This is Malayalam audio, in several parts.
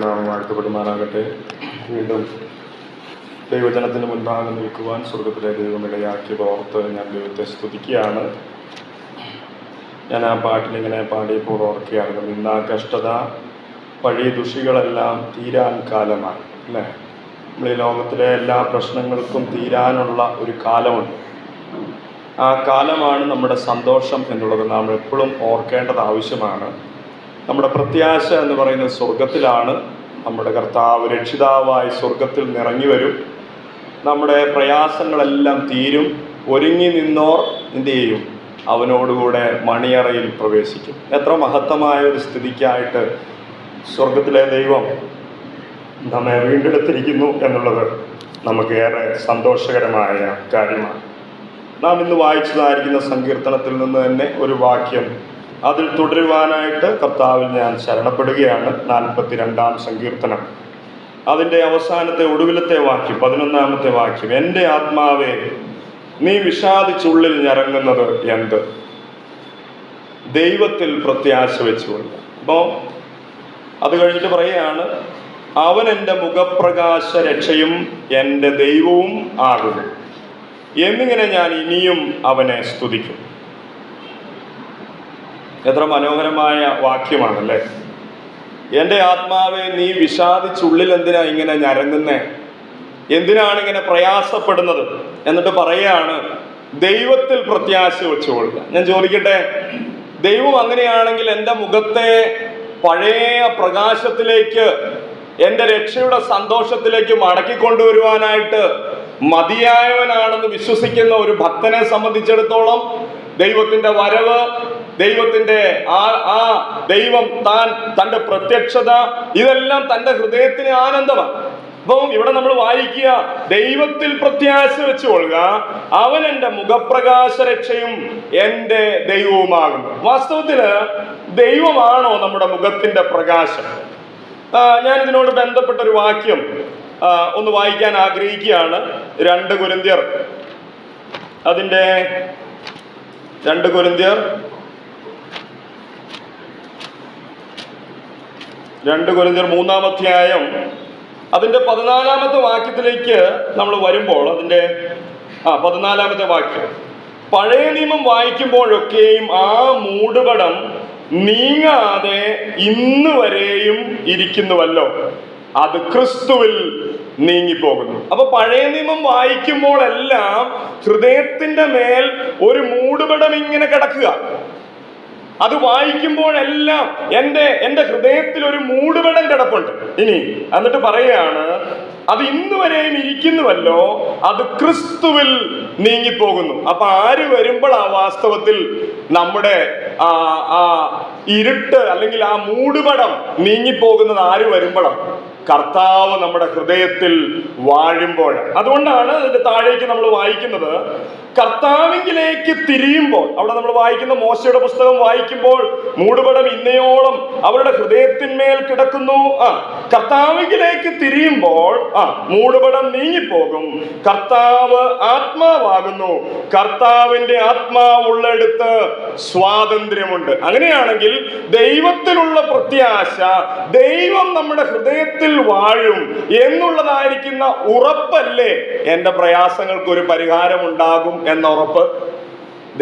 നാമം വാഴ്ത്തപ്പെടുമാറാകട്ടെ. വീണ്ടും ദൈവജനത്തിന് മുൻപാകെ നിൽക്കുവാൻ സ്വർഗത്തിലെ ദൈവം ഇടയാക്കിയത് ഓർത്ത് ഞാൻ ദൈവത്തെ സ്തുതിക്കുകയാണ്. ഞാൻ ആ പാട്ടിലിങ്ങനെ പാടിയപ്പോൾ ഓർക്കുകയായിരുന്നു, നിന്നാ കഷ്ടത പഴയ ദുഷികളെല്ലാം തീരാൻ കാലമാണ്, അല്ലേ? നമ്മൾ ഈ ലോകത്തിലെ എല്ലാ പ്രശ്നങ്ങൾക്കും തീരാനുള്ള ഒരു കാലമുണ്ട്. ആ കാലമാണ് നമ്മുടെ സന്തോഷം എന്നുള്ളത് നാം എപ്പോഴും ഓർക്കേണ്ടത് ആവശ്യമാണ്. നമ്മുടെ പ്രത്യാശ എന്ന് പറയുന്നത് സ്വർഗത്തിലാണ്. നമ്മുടെ കർത്താവ് രക്ഷിതാവായി സ്വർഗത്തിൽ നിറങ്ങി വരും. നമ്മുടെ പ്രയാസങ്ങളെല്ലാം തീരും. ഒരുങ്ങി നിന്നോർ എന്ത് ചെയ്യും? അവനോടുകൂടെ മണിയറയിൽ പ്രവേശിക്കും. എത്ര മഹത്തമായ ഒരു സ്ഥിതിക്കായിട്ട് സ്വർഗത്തിലെ ദൈവം നമ്മെ വീണ്ടെടുത്തിരിക്കുന്നു എന്നുള്ളത് നമുക്കേറെ സന്തോഷകരമായ കാര്യമാണ്. നാം ഇന്ന് വായിച്ചതായിരിക്കുന്ന സങ്കീർത്തനത്തിൽ നിന്ന് തന്നെ ഒരു വാക്യം അതിൽ തുടരുവാനായിട്ട് കർത്താവിൽ ഞാൻ ശരണപ്പെടുകയാണ്. 42-ാം സങ്കീർത്തനം, അതിൻ്റെ അവസാനത്തെ ഒടുവിലത്തെ വാക്യം, 11-ാമത്തെ വാക്യം, എൻ്റെ ആത്മാവേ നീ വിഷാദിച്ചുള്ളിൽ ഞരങ്ങുന്നത് എന്ത്? ദൈവത്തിൽ പ്രത്യാശ വെച്ചുകൊണ്ട്. അപ്പോൾ അത് കഴിഞ്ഞിട്ട് പറയുകയാണ്, അവൻ എൻ്റെ മുഖപ്രകാശ രക്ഷയും എൻ്റെ ദൈവവും ആകുന്നു. എന്നിങ്ങനെ ഞാൻ ഇനിയും അവനെ സ്തുതിക്കും. എത്ര മനോഹരമായ വാക്യമാണല്ലേ? എൻ്റെ ആത്മാവെ നീ വിഷാദിച്ചുള്ളിൽ എന്തിനാ ഇങ്ങനെ ഞരങ്ങുന്നേ? എന്തിനാണ് ഇങ്ങനെ പ്രയാസപ്പെടുന്നത്? എന്നിട്ട് പറയാണ്, ദൈവത്തിൽ പ്രത്യാശ വെച്ചുകൊള്ളുക. ഞാൻ ചോദിക്കട്ടെ, ദൈവം അങ്ങനെയാണെങ്കിൽ എൻ്റെ മുഖത്തെ പഴയ പ്രകാശത്തിലേക്ക്, എൻ്റെ രക്ഷയുടെ സന്തോഷത്തിലേക്ക് മടക്കിക്കൊണ്ടുവരുവാനായിട്ട് മതിയായവനാണെന്ന് വിശ്വസിക്കുന്ന ഒരു ഭക്തനെ സംബന്ധിച്ചിടത്തോളം ദൈവത്തിൻ്റെ വരവ്, ദൈവത്തിൻ്റെ ആ ദൈവം തൻ്റെ പ്രത്യക്ഷത, ഇതെല്ലാം തൻ്റെ ഹൃദയത്തിന് ആനന്ദമാണ്. അപ്പം ഇവിടെ നമ്മൾ വായിക്കുക, ദൈവത്തിൽ പ്രത്യാശ വെച്ചുകൊള്ളുക, അവൻ എൻ്റെ മുഖപ്രകാശ രക്ഷയും എൻ്റെ ദൈവവുമാകുന്നു. വാസ്തവത്തില് ദൈവമാണോ നമ്മുടെ മുഖത്തിന്റെ പ്രകാശം? ഞാൻ ഇതിനോട് ബന്ധപ്പെട്ട ഒരു വാക്യം ഒന്ന് വായിക്കാൻ ആഗ്രഹിക്കുകയാണ്. 2 കൊരിന്ത്യർ, അതിൻ്റെ 2 കൊരിന്ത്യർ 3-ാം അധ്യായം അതിൻ്റെ 14-ാമത്തെ വാക്യത്തിലേക്ക് നമ്മൾ വരുമ്പോൾ, അതിൻ്റെ 14-ാമത്തെ വാക്യം, പഴയ നിയമം വായിക്കുമ്പോഴൊക്കെയും ആ മൂടുപടം നീങ്ങാതെ ഇന്ന് വരെയും ഇരിക്കുന്നുവല്ലോ, അത് ക്രിസ്തുവിൽ നീങ്ങിപ്പോകുന്നു. അപ്പൊ പഴയ നിയമം വായിക്കുമ്പോഴെല്ലാം ഹൃദയത്തിന്റെ മേൽ ഒരു മൂടുപടം ഇങ്ങനെ കിടക്കുക. അത് വായിക്കുമ്പോഴെല്ലാം എൻ്റെ ഹൃദയത്തിൽ ഒരു മൂടുപടം കിടപ്പുണ്ട്. ഇനി എന്നിട്ട് പറയുകയാണ്, അത് ഇന്ന് വരെയും ഇരിക്കുന്നുവല്ലോ, അത് ക്രിസ്തുവിൽ നീങ്ങിപ്പോകുന്നു. അപ്പൊ ആര് വരുമ്പോൾ ആ വാസ്തവത്തിൽ നമ്മുടെ ആ ഇരുട്ട് അല്ലെങ്കിൽ ആ മൂടുപടം നീങ്ങിപ്പോകുന്നത് ആര് വരുമ്പോഴാണ്? കർത്താവ് നമ്മുടെ ഹൃദയത്തിൽ വാഴുമ്പോൾ. അതുകൊണ്ടാണ് അതിന്റെ താഴേക്ക് നമ്മൾ വായിക്കുന്നത്, കർത്താവിങ്കിലേക്ക് തിരിയുമ്പോൾ. അവിടെ നമ്മൾ വായിക്കുന്ന മോശയുടെ പുസ്തകം വായിക്കുമ്പോൾ മൂടുപടം ഇന്നയോളം അവരുടെ ഹൃദയത്തിന്മേൽ കിടക്കുന്നു. കർത്താവിങ്കിലേക്ക് തിരിയുമ്പോൾ മൂടുപടം നീങ്ങിപ്പോകും. കർത്താവ് ആത്മാവാകുന്നു, കർത്താവിന്റെ ആത്മാവുള്ളിടത്ത് സ്വാതന്ത്ര്യമുണ്ട്. അങ്ങനെയാണെങ്കിൽ ദൈവത്തിലുള്ള പ്രത്യാശ, ദൈവം നമ്മുടെ ഹൃദയത്തിൽ വാഴും എന്നുള്ളതായിരിക്കുന്ന ഉറപ്പല്ലേ എൻ്റെ പ്രയാസങ്ങൾക്ക് ഒരു പരിഹാരം ഉണ്ടാകും എന്ന ഉറപ്പ്?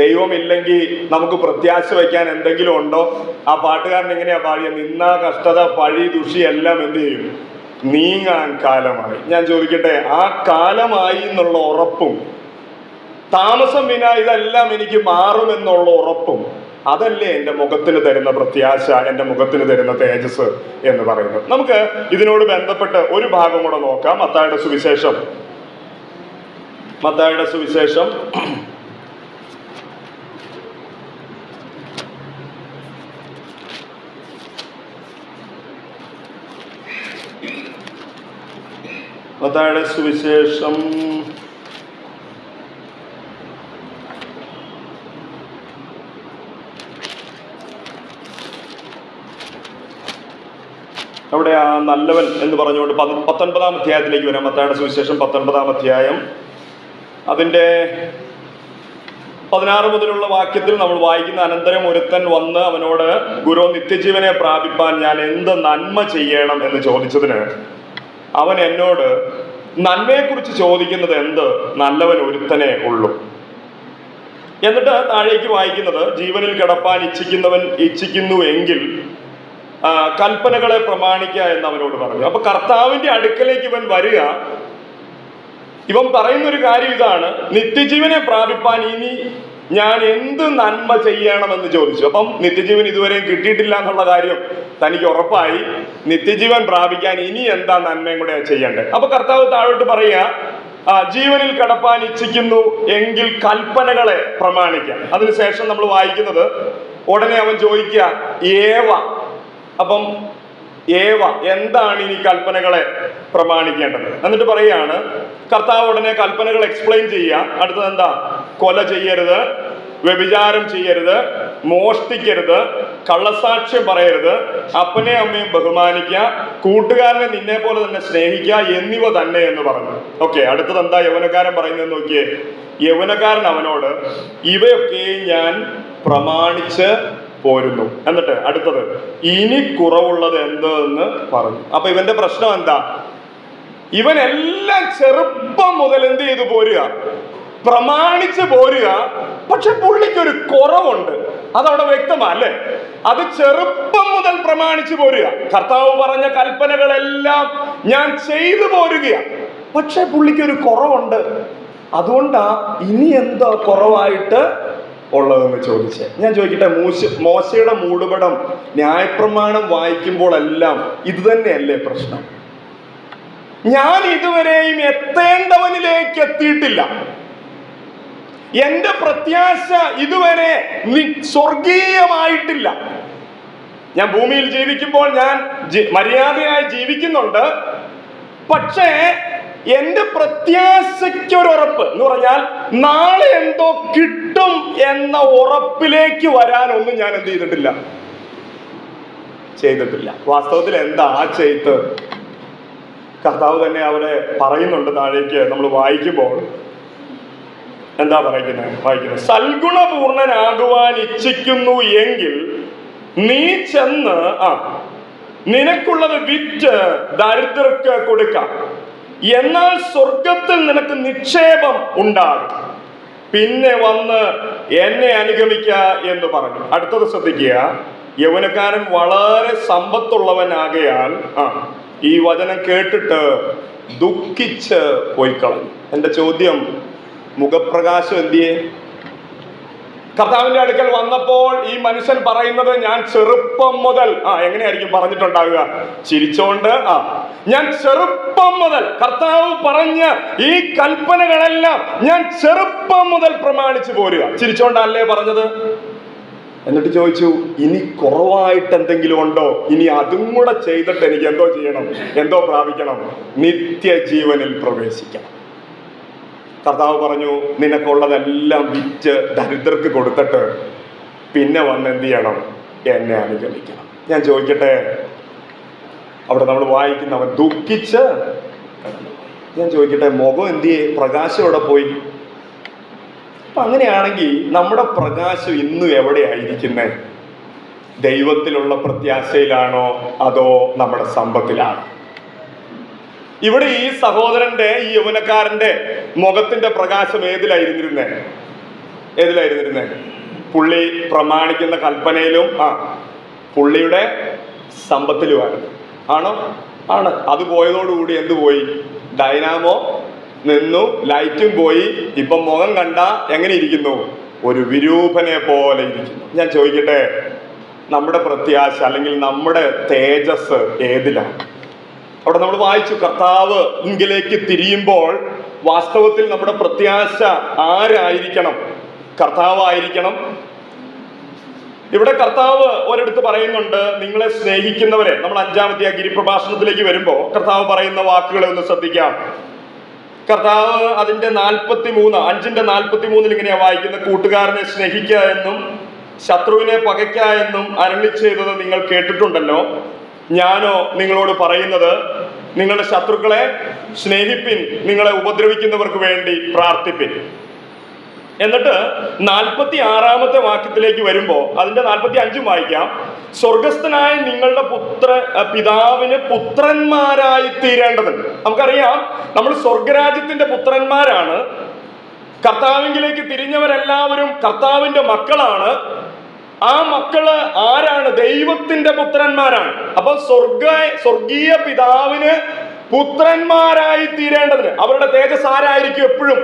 ദൈവമില്ലെങ്കിൽ നമുക്ക് പ്രത്യാശ വയ്ക്കാൻ എന്തെങ്കിലും ഉണ്ടോ? ആ പാട്ടുകാരൻ എങ്ങനെയാ പാടിയ, നിന്നാ കഷ്ടത പഴി ദുഷി എല്ലാം എന്ത് ചെയ്യും? നീങ്ങാൻ കാലമായി. ഞാൻ ചോദിക്കട്ടെ, ആ കാലമായി എന്നുള്ള ഉറപ്പും താമസം വിനാ ഇതെല്ലാം എനിക്ക് മാറുമെന്നുള്ള ഉറപ്പും, അതല്ലേ എൻ്റെ മുഖത്തിന് തരുന്ന പ്രത്യാശ, എൻ്റെ മുഖത്തിന് തരുന്ന തേജസ് എന്ന് പറയുന്നത്. നമുക്ക് ഇതിനോട് ബന്ധപ്പെട്ട് ഒരു ഭാഗം കൂടെ നോക്കാം. മത്തായിയുടെ സുവിശേഷം മത്തായിയുടെ സുവിശേഷം അവിടെ ആ നല്ലവൻ എന്ന് പറഞ്ഞുകൊണ്ട് 19-ാം അധ്യായത്തിലേക്ക് വരാം. മത്തായിയുടെ സുവിശേഷം 19-ാം അധ്യായം അതിൻ്റെ 16 മുതലുള്ള വാക്യത്തിൽ നമ്മൾ വായിക്കുന്ന, അനന്തരം ഒരുത്തൻ വന്ന് അവനോട്, ഗുരു, നിത്യജീവനെ പ്രാപിപ്പാൻ ഞാൻ എന്ത് നന്മ ചെയ്യണം എന്ന് ചോദിച്ചതിന് അവൻ എന്നോട്, നന്മയെക്കുറിച്ച് ചോദിക്കുന്നത് എന്ത്? നല്ലവൻ ഒരുത്തനേ ഉള്ളൂ. എന്നിട്ട് താഴേക്ക് വായിക്കുന്നത്, ജീവനിൽ കിടപ്പാൻ ഇച്ഛിക്കുന്നു എങ്കിൽ കൽപ്പനകളെ പ്രമാണിക്കുക എന്ന് അവനോട് പറഞ്ഞു. അപ്പൊ കർത്താവിന്റെ അടുക്കലേക്ക് ഇവൻ വരിക. ഇവൻ പറയുന്നൊരു കാര്യം ഇതാണ്, നിത്യജീവനെ പ്രാപിപ്പാൻ ഇനി ഞാൻ എന്ത് നന്മ ചെയ്യണമെന്ന് ചോദിച്ചു. അപ്പം നിത്യജീവൻ ഇതുവരെയും കിട്ടിയിട്ടില്ല എന്നുള്ള കാര്യം തനിക്ക് ഉറപ്പായി. നിത്യജീവൻ പ്രാപിക്കാൻ ഇനി എന്താ നന്മയും കൂടെ ചെയ്യേണ്ടത്. അപ്പൊ കർത്താവ് താഴോട്ട് പറയുക, ജീവനിൽ കിടപ്പാൻ ഇച്ഛിക്കുന്നു എങ്കിൽ കൽപ്പനകളെ പ്രമാണിക്കാം. അതിനുശേഷം നമ്മൾ വായിക്കുന്നത്, ഉടനെ അവൻ ചോദിക്കുക, ഏവ. അപ്പം ഏവ, എന്താണ് ഇനി കൽപ്പനകളെ പ്രമാണിക്കേണ്ടത്? എന്നിട്ട് പറയുകയാണ്, കർത്താവ് ഉടനെ കൽപ്പനകൾ എക്സ്പ്ലെയിൻ ചെയ്യുക. അടുത്തത് എന്താ? കൊല ചെയ്യരുത്, വ്യഭിചാരം ചെയ്യരുത്, മോഷ്ടിക്കരുത്, കള്ളസാക്ഷ്യം പറയരുത്, അപ്പനെ അമ്മയും ബഹുമാനിക്കുക, കൂട്ടുകാരനെ നിന്നെ പോലെ തന്നെ സ്നേഹിക്കുക എന്നിവ തന്നെ എന്ന് പറഞ്ഞു. ഓക്കെ, അടുത്തത് എന്താ യൗവനക്കാരൻ പറയുന്നത് നോക്കിയേ. യൗവനക്കാരൻ അവനോട്, ഇവയൊക്കെ ഞാൻ പ്രമാണിച്ച് പോരുന്നു. എന്നിട്ട് അടുത്തത്, ഇനി കുറവുള്ളത് എന്തെന്ന് പറഞ്ഞു. അപ്പൊ ഇവന്റെ പ്രശ്നം എന്താ? ഇവനെല്ലാം ചെറുപ്പം മുതൽ എന്ത് ചെയ്തു പോരുക? പ്രമാണിച്ച് പോരുക. പക്ഷെ പുള്ളിക്കൊരു കുറവുണ്ട്, അതവിടെ വ്യക്തമല്ലേ? അത് ചെറുപ്പം മുതൽ പ്രമാണിച്ച് പോരുക. കർത്താവ് പറഞ്ഞ കൽപ്പനകളെല്ലാം ഞാൻ ചെയ്തു പോരുകയാണ്. പക്ഷെ പുള്ളിക്കൊരു കുറവുണ്ട്. അതുകൊണ്ടാ ഇനി എന്താ കുറവായിട്ട് ഉള്ളതെന്ന് ചോദിച്ചേ. ഞാൻ ചോദിക്കട്ടെ, മോശയുടെ മൂടുപടം ന്യായപ്രമാണം വായിക്കുമ്പോഴെല്ലാം ഇത് തന്നെയല്ലേ പ്രശ്നം? ഞാൻ ഇതുവരെയും എത്തേണ്ടവനിലേക്ക് എത്തിയിട്ടില്ല. എന്റെ പ്രത്യാശ ഇതുവരെ സ്വർഗീയമായിട്ടില്ല. ഞാൻ ഭൂമിയിൽ ജീവിക്കുമ്പോൾ ഞാൻ മര്യാദയായി ജീവിക്കുന്നുണ്ട്. പക്ഷേ എന്റെ പ്രത്യാശയ്ക്കൊരു ഉറപ്പ് എന്ന് പറഞ്ഞാൽ നാളെ എന്തോ കിട്ടും എന്ന ഉറപ്പിലേക്ക് വരാനൊന്നും ഞാൻ എന്ത് ചെയ്തിട്ടില്ല. വാസ്തവത്തിൽ എന്താ ആ ചെയ്ത്? കർത്താവ് തന്നെ അവിടെ പറയുന്നുണ്ട്. താഴേക്ക് നമ്മൾ വായിക്കുമ്പോൾ എന്താ വായിക്കുന്നത്? സൽഗുണപൂർണനാകുവാൻ ഇച്ഛിക്കുന്നു എങ്കിൽ നീ ചെന്ന് നിനക്കുള്ളത് വിറ്റ് ദരിദ്രർക്ക് കൊടുക്കാം, എന്നാൽ സ്വർഗത്തിൽ നിനക്ക് നിക്ഷേപം ഉണ്ടാകും. പിന്നെ വന്ന് എന്നെ അനുഗമിക്ക എന്ന് പറഞ്ഞു. അടുത്തത് ശ്രദ്ധിക്കുക. യൗവനക്കാരൻ വളരെ സമ്പത്തുള്ളവനാകയാൽ ഈ വചനം കേട്ടിട്ട് ദുഃഖിച്ച് പോയി കളഞ്ഞു. എൻ്റെ ചോദ്യം, മുഖപ്രകാശം എന്തിയെ? കർത്താവിന്റെ അടുക്കൽ വന്നപ്പോൾ ഈ മനുഷ്യൻ പറയുന്നത്, ഞാൻ ചെറുപ്പം മുതൽ എങ്ങനെയായിരിക്കും പറഞ്ഞിട്ടുണ്ടാവുക? ചിരിച്ചോണ്ട്. ഞാൻ ചെറുപ്പം മുതൽ കർത്താവ് പറഞ്ഞ ഈ കൽപ്പനകളെല്ലാം ഞാൻ ചെറുപ്പം മുതൽ പ്രമാണിച്ചു പോരുക. ചിരിച്ചോണ്ടല്ലേ പറഞ്ഞത്? എന്നിട്ട് ചോദിച്ചു, ഇനി കുറവായിട്ട് എന്തെങ്കിലും ഉണ്ടോ? ഇനി അതും കൂടെ ചെയ്തിട്ട് എനിക്ക് എന്തോ ചെയ്യണം, എന്തോ പ്രാപിക്കണം? നിത്യജീവനിൽ പ്രവേശിക്കണം. കർത്താവ് പറഞ്ഞു, നിനക്കുള്ളതെല്ലാം വിറ്റ് ദരിദ്രർക്ക് കൊടുത്തിട്ട് പിന്നെ വന്ന് എന്ത് ചെയ്യണം? എന്നെ അനുഗമിക്കണം. ഞാൻ ചോദിക്കട്ടെ, അവിടെ നമ്മൾ വായിക്കുന്നവൻ ദുഃഖിച്ച്. ഞാൻ ചോദിക്കട്ടെ, മുഖം എന്തിയെ? പ്രകാശം എവിടെ പോയി? അപ്പൊ അങ്ങനെയാണെങ്കിൽ നമ്മുടെ പ്രകാശം ഇന്നും എവിടെയായിരിക്കുന്നേ? ദൈവത്തിലുള്ള പ്രത്യാശയിലാണോ അതോ നമ്മുടെ സമ്പത്തിലാണോ? ഇവിടെ ഈ സഹോദരന്റെ, ഈ യൗവനക്കാരന്റെ മുഖത്തിന്റെ പ്രകാശം ഏതിലായിരുന്നിരുന്നേ? പുള്ളി പ്രമാണിക്കുന്ന കൽപ്പനയിലും പുള്ളിയുടെ സമ്പത്തിലുമാണ്. ആണ്. അത് പോയതോടുകൂടി എന്ത് പോയി? ഡൈനാമോ നിന്നു, ലൈറ്റും പോയി. ഇപ്പം മുഖം കണ്ട എങ്ങനെ ഇരിക്കുന്നു? ഒരു വിരൂപനെ പോലെ ഇരിക്കുന്നു. ഞാൻ ചോദിക്കട്ടെ, നമ്മുടെ പ്രത്യാശ അല്ലെങ്കിൽ നമ്മുടെ തേജസ് ഏതിലാണ്? അവിടെ നമ്മൾ വായിച്ചു, കർത്താവ് ഇങ്കിലേക്ക് തിരിയുമ്പോൾ വാസ്തവത്തിൽ നമ്മുടെ പ്രത്യാശ ആരായിരിക്കണം? കർത്താവായിരിക്കണം. ഇവിടെ കർത്താവ് ഒരിടത്ത് പറയുന്നുണ്ട്, നിങ്ങളെ സ്നേഹിക്കുന്നവരെ. നമ്മൾ 5-ാമത്തെ ഗിരിപ്രഭാഷണത്തിലേക്ക് വരുമ്പോൾ കർത്താവ് പറയുന്ന വാക്കുകളെ ഒന്ന് ശ്രദ്ധിക്കാം. കർത്താവ് അതിന്റെ 5:43 ഇങ്ങനെയാ വായിക്കുന്നത്, കൂട്ടുകാരനെ സ്നേഹിക്കുക എന്നും ശത്രുവിനെ പകയ്ക്ക എന്നും അരുളി ചെയ്തത് നിങ്ങൾ കേട്ടിട്ടുണ്ടല്ലോ. ഞാനോ നിങ്ങളോട് പറയുന്നത്, നിങ്ങളുടെ ശത്രുക്കളെ സ്നേഹിപ്പിൻ, നിങ്ങളെ ഉപദ്രവിക്കുന്നവർക്ക് വേണ്ടി പ്രാർത്ഥിപ്പിൻ. എന്നിട്ട് 46 വാക്യത്തിലേക്ക് വരുമ്പോൾ അതിന്റെ 45 വായിക്കാം. സ്വർഗസ്ഥനായ നിങ്ങളുടെ പിതാവിന് പുത്രന്മാരായി തീരേണ്ടതുണ്ട്. നമുക്കറിയാം, നമ്മൾ സ്വർഗരാജ്യത്തിന്റെ പുത്രന്മാരാണ്. കർത്താവിലേക്ക് തിരിഞ്ഞവരെല്ലാവരും കർത്താവിന്റെ മക്കളാണ്. ആ മക്കള് ആരാണ്? ദൈവത്തിന്റെ പുത്രന്മാരാണ്. അപ്പൊ സ്വർഗീയ പിതാവിന് പുത്രന്മാരായി തീരേണ്ടതിന് അവരുടെ തേജസ് ആരായിരിക്കും? എപ്പോഴും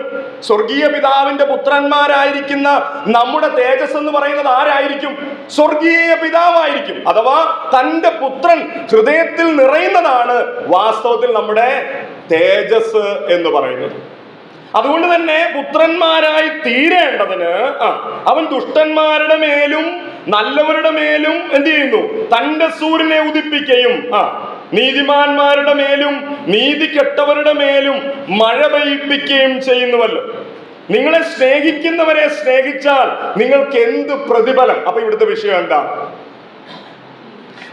സ്വർഗീയ പിതാവിന്റെ പുത്രന്മാരായിരിക്കുന്ന നമ്മുടെ തേജസ് എന്ന് പറയുന്നത് ആരായിരിക്കും? സ്വർഗീയ പിതാവായിരിക്കും. അഥവാ തന്റെ പുത്രൻ ഹൃദയത്തിൽ നിറയുന്നതാണ് വാസ്തവത്തിൽ നമ്മുടെ തേജസ് എന്ന് പറയുന്നത്. അതുകൊണ്ട് തന്നെ പുത്രന്മാരായി തീരേണ്ടതിന് അവൻ ദുഷ്ടന്മാരുടെ മേലും നല്ലവരുടെ മേലും എന്ത് ചെയ്യുന്നു? തന്റെ സൂര്യനെ ഉദിപ്പിക്കുകയും നീതിമാന്മാരുടെ മേലും നീതി കെട്ടവരുടെ മേലും മഴ പെയ്യിപ്പിക്കുകയും ചെയ്യുന്നുവല്ലോ. നിങ്ങളെ സ്നേഹിക്കുന്നവരെ സ്നേഹിച്ചാൽ നിങ്ങൾക്ക് എന്ത് പ്രതിഫലം? അപ്പൊ ഇവിടുത്തെ വിഷയം എന്താ?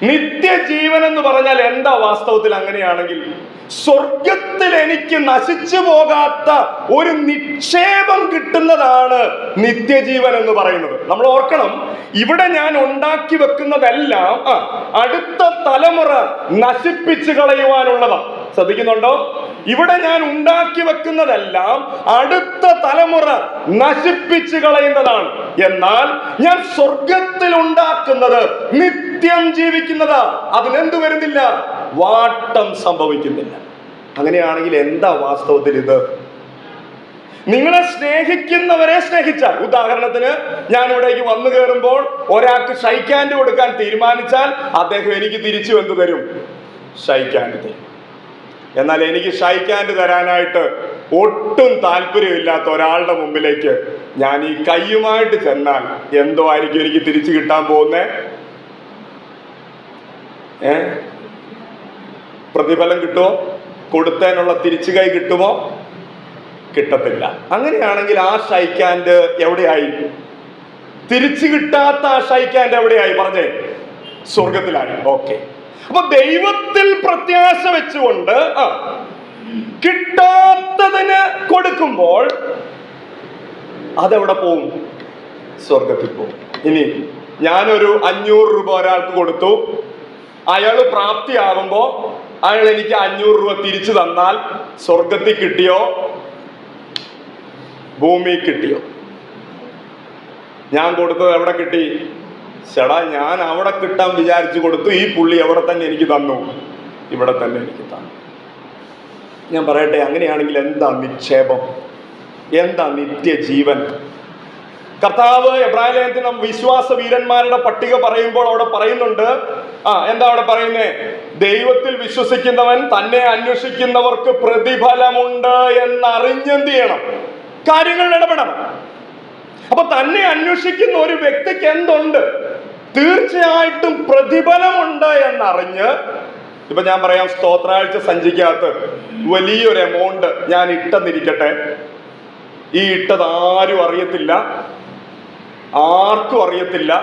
നിത്യജീവൻ എന്ന് പറഞ്ഞാൽ എന്താ വാസ്തവത്തിൽ? അങ്ങനെയാണെങ്കിൽ സ്വർഗത്തിൽ എനിക്ക് നശിച്ചു പോകാത്ത ഒരു നിക്ഷേപം കിട്ടുന്നതാണ് നിത്യജീവൻ എന്ന് പറയുന്നത്. നമ്മൾ ഓർക്കണം, ഇവിടെ ഞാൻ ഉണ്ടാക്കി വെക്കുന്നതെല്ലാം അടുത്ത തലമുറ നശിപ്പിച്ചു കളയുവാനുള്ളതാണ്. ശ്രദ്ധിക്കുന്നുണ്ടോ? ഇവിടെ ഞാൻ ഉണ്ടാക്കി വെക്കുന്നതെല്ലാം അടുത്ത തലമുറ നശിപ്പിച്ചു കളയുന്നതാണ്. എന്നാൽ ഞാൻ സ്വർഗത്തിൽ ഉണ്ടാക്കുന്നത് നിത്യം ജീവിക്കുന്നതാ. അതിനെന്ത് വരുന്നില്ല? വാട്ടം സംഭവിക്കുന്നില്ല. അങ്ങനെയാണെങ്കിൽ എന്താ വാസ്തവത്തിൽ ഇത്? നിങ്ങളെ സ്നേഹിക്കുന്നവരെ സ്നേഹിച്ചാൽ, ഉദാഹരണത്തിന് ഞാൻ ഇവിടേക്ക് വന്നു കയറുമ്പോൾ ഒരാൾക്ക് ഷൈക്കാൻഡ് കൊടുക്കാൻ തീരുമാനിച്ചാൽ അദ്ദേഹം എനിക്ക് തിരിച്ചു എന്ത് തരും? ഷൈക്കാൻഡ് തരും. എന്നാൽ എനിക്ക് ഷൈക്കാൻഡ് തരാനായിട്ട് ഒട്ടും താല്പര്യമില്ലാത്ത ഒരാളുടെ മുമ്പിലേക്ക് ഞാൻ ഈ കൈയുമായിട്ട് ചെന്നാൽ എന്തോ ആയിരിക്കും എനിക്ക് തിരിച്ചു കിട്ടാൻ പോകുന്നേ? പ്രതിഫലം കിട്ടുമോ? കൊടുത്തതിനുള്ള തിരിച്ചു കൈ കിട്ടുമോ? കിട്ടത്തില്ല. അങ്ങനെയാണെങ്കിൽ ആ ഷൈക്കാൻഡ് എവിടെയായി? തിരിച്ചു കിട്ടാത്ത ആ ഷൈക്കാൻഡ് എവിടെയായി? പറഞ്ഞേ. സ്വർഗത്തിലായി. ഓക്കെ. അപ്പൊ ദൈവത്തിൽ പ്രത്യാശ വെച്ചുകൊണ്ട് കിട്ടാത്തതിന് കൊടുക്കുമ്പോൾ അതെവിടെ പോവും? സ്വർഗത്തിൽ പോവും. ഇനി ഞാനൊരു 500 രൂപ ഒരാൾക്ക് കൊടുത്തു. അയാൾ പ്രാപ്തിയാകുമ്പോ അയാൾ എനിക്ക് 500 രൂപ തിരിച്ചു തന്നാൽ സ്വർഗത്തിൽ കിട്ടിയോ ഭൂമി കിട്ടിയോ? ഞാൻ കൊടുത്തത് എവിടെ കിട്ടി? ചേടാ, ഞാൻ അവിടെ കിട്ടാൻ വിചാരിച്ചു കൊടുത്തു, ഈ പുള്ളി എവിടെ തന്നെ എനിക്ക് തന്നു? ഇവിടെ തന്നെ എനിക്ക് തന്നു. ഞാൻ പറയട്ടെ, അങ്ങനെയാണെങ്കിൽ എന്താ നിക്ഷേപം? എന്താ നിത്യജീവൻ? കർത്താവ് എബ്രായ ലേഖനത്തിൽ വിശ്വാസ വീരന്മാരുടെ പട്ടിക പറയുമ്പോൾ അവിടെ പറയുന്നുണ്ട്, എന്താ അവിടെ പറയുന്നേ? ദൈവത്തിൽ വിശ്വസിക്കുന്നവൻ തന്നെ അന്വേഷിക്കുന്നവർക്ക് പ്രതിഫലമുണ്ട് എന്നറിഞ്ഞെന്ത് ചെയ്യണം? കാര്യങ്ങളിൽ ഇടപെടണം. അപ്പൊ തന്നെ അന്വേഷിക്കുന്ന ഒരു വ്യക്തിക്ക് എന്തുണ്ട്? തീർച്ചയായിട്ടും പ്രതിഫലമുണ്ട് എന്നറിഞ്ഞ്, ഇപ്പൊ ഞാൻ പറയാം, സ്തോത്രാഴ്ച സഞ്ചിക്കകത്ത് വലിയൊരു എമൗണ്ട് ഞാൻ ഇട്ടെന്നിരിക്കട്ടെ. ഈ ഇട്ടത് ആരും അറിയത്തില്ല, ആർക്കും അറിയത്തില്ല.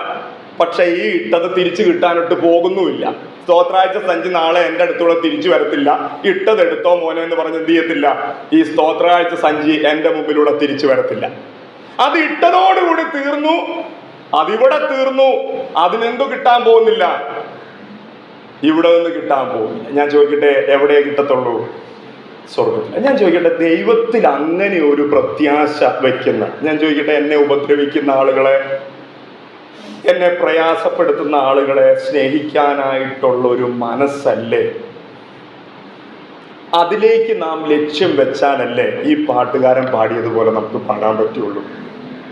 പക്ഷെ ഈ ഇട്ടത് തിരിച്ചു കിട്ടാനിട്ട് പോകുന്നുമില്ല. സ്തോത്രാഴ്ച സഞ്ചി നാളെ എൻ്റെ അടുത്തൂടെ തിരിച്ചു വരത്തില്ല. ഇട്ടത് എടുത്തോ മോനെ എന്ന് പറഞ്ഞ് എന്ത് ചെയ്യത്തില്ല? ഈ സ്തോത്രാഴ്ച സഞ്ചി എൻ്റെ മുമ്പിലൂടെ തിരിച്ചു വരത്തില്ല. അത് ഇട്ടതോടുകൂടി തീർന്നു, അതിവിടെ തീർന്നു. അതിനെന്തു കിട്ടാൻ പോകുന്നില്ല? ഇവിടെ നിന്ന് കിട്ടാൻ പോകുന്നില്ല. ഞാൻ ചോദിക്കട്ടെ, എവിടെയേ കിട്ടത്തുള്ളൂ? സ്വർഗത്തിൽ. ഞാൻ ചോദിക്കട്ടെ, ദൈവത്തിൽ അങ്ങനെ ഒരു പ്രത്യാശ വയ്ക്കുന്ന, ഞാൻ ചോദിക്കട്ടെ, എന്നെ ഉപദ്രവിക്കുന്ന ആളുകളെ, എന്നെ പ്രയാസപ്പെടുത്തുന്ന ആളുകളെ സ്നേഹിക്കാനായിട്ടുള്ള ഒരു മനസ്സല്ലേ? അതിലേക്ക് നാം ലക്ഷ്യം വെച്ചാലല്ലേ ഈ പാട്ടുകാരൻ പാടിയതുപോലെ നമുക്ക് പാടാൻ പറ്റുള്ളൂ.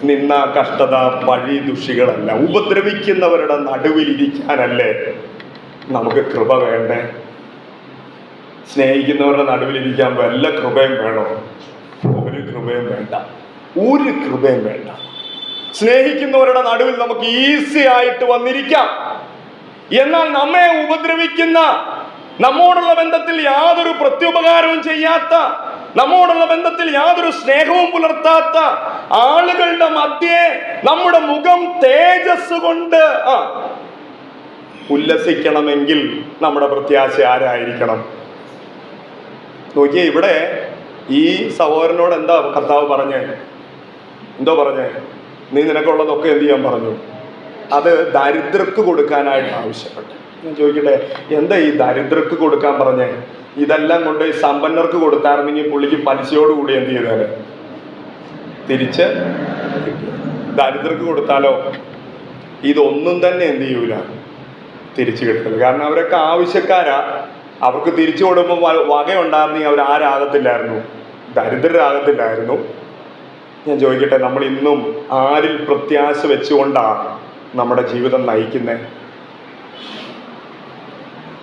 നിന്ന, കഷ്ടത, പഴി, ദുഷികളല്ല, ഉപദ്രവിക്കുന്നവരുടെ നടുവിലിരിക്കാനല്ലേ നമുക്ക് കൃപ വേണ്ടേ? സ്നേഹിക്കുന്നവരുടെ നടുവിലിരിക്കാൻ വല്ല കൃപയും വേണോ? ഒരു കൃപയും വേണ്ട, ഒരു കൃപയും വേണ്ട. സ്നേഹിക്കുന്നവരുടെ നടുവിൽ നമുക്ക് ഈസി ആയിട്ട് വന്നിരിക്കാം. എന്നാൽ നമ്മെ ഉപദ്രവിക്കുന്ന, നമ്മോടുള്ള ബന്ധത്തിൽ യാതൊരു പ്രത്യുപകാരവും ചെയ്യാത്ത, നമ്മോടുള്ള ബന്ധത്തിൽ യാതൊരു സ്നേഹവും പുലർത്താത്ത ആളുകളുടെ മധ്യേ നമ്മുടെ മുഖം തേജസ് കൊണ്ട് ഉല്ലസിക്കണമെങ്കിൽ നമ്മുടെ പ്രത്യാശ ആരായിരിക്കണം? നോക്കിയേ, ഇവിടെ ഈ സഹോദരനോട് എന്താ കർത്താവ് പറഞ്ഞേ? എന്തോ പറഞ്ഞേ? നീ നിനക്കുള്ളതൊക്കെ എന്ത് ചെയ്യാൻ പറഞ്ഞു? അത് ദരിദ്രർക്ക് കൊടുക്കാനായിട്ട് ആവശ്യപ്പെട്ടു. ഞാൻ ചോദിക്കട്ടെ, എന്താ ഈ ദരിദ്രർക്ക് കൊടുക്കാൻ പറഞ്ഞേ? ഇതെല്ലാം കൊണ്ട് ഈ സമ്പന്നർക്ക് കൊടുത്തായിരുന്നെങ്കിൽ പുള്ളിക്ക് പലിശയോടുകൂടി എന്ത് ചെയ്താല് തിരിച്ച് ദരിദ്രർക്ക് കൊടുത്താലോ ഇതൊന്നും തന്നെ എന്ത് ചെയ്യൂല, തിരിച്ചു കിട്ടില്ല. കാരണം അവരൊക്കെ ആവശ്യക്കാരാ. അവർക്ക് തിരിച്ചു കൊടുക്കുമ്പോൾ വകയുണ്ടായിരുന്നെങ്കിൽ അവരാരാകത്തില്ലായിരുന്നു? ദരിദ്രരാകത്തില്ലായിരുന്നു. ഞാൻ ചോദിക്കട്ടെ, നമ്മൾ ഇന്നും ആരിൽ പ്രത്യാശ വെച്ചുകൊണ്ടാണ് നമ്മുടെ ജീവിതം നയിക്കുന്നത്?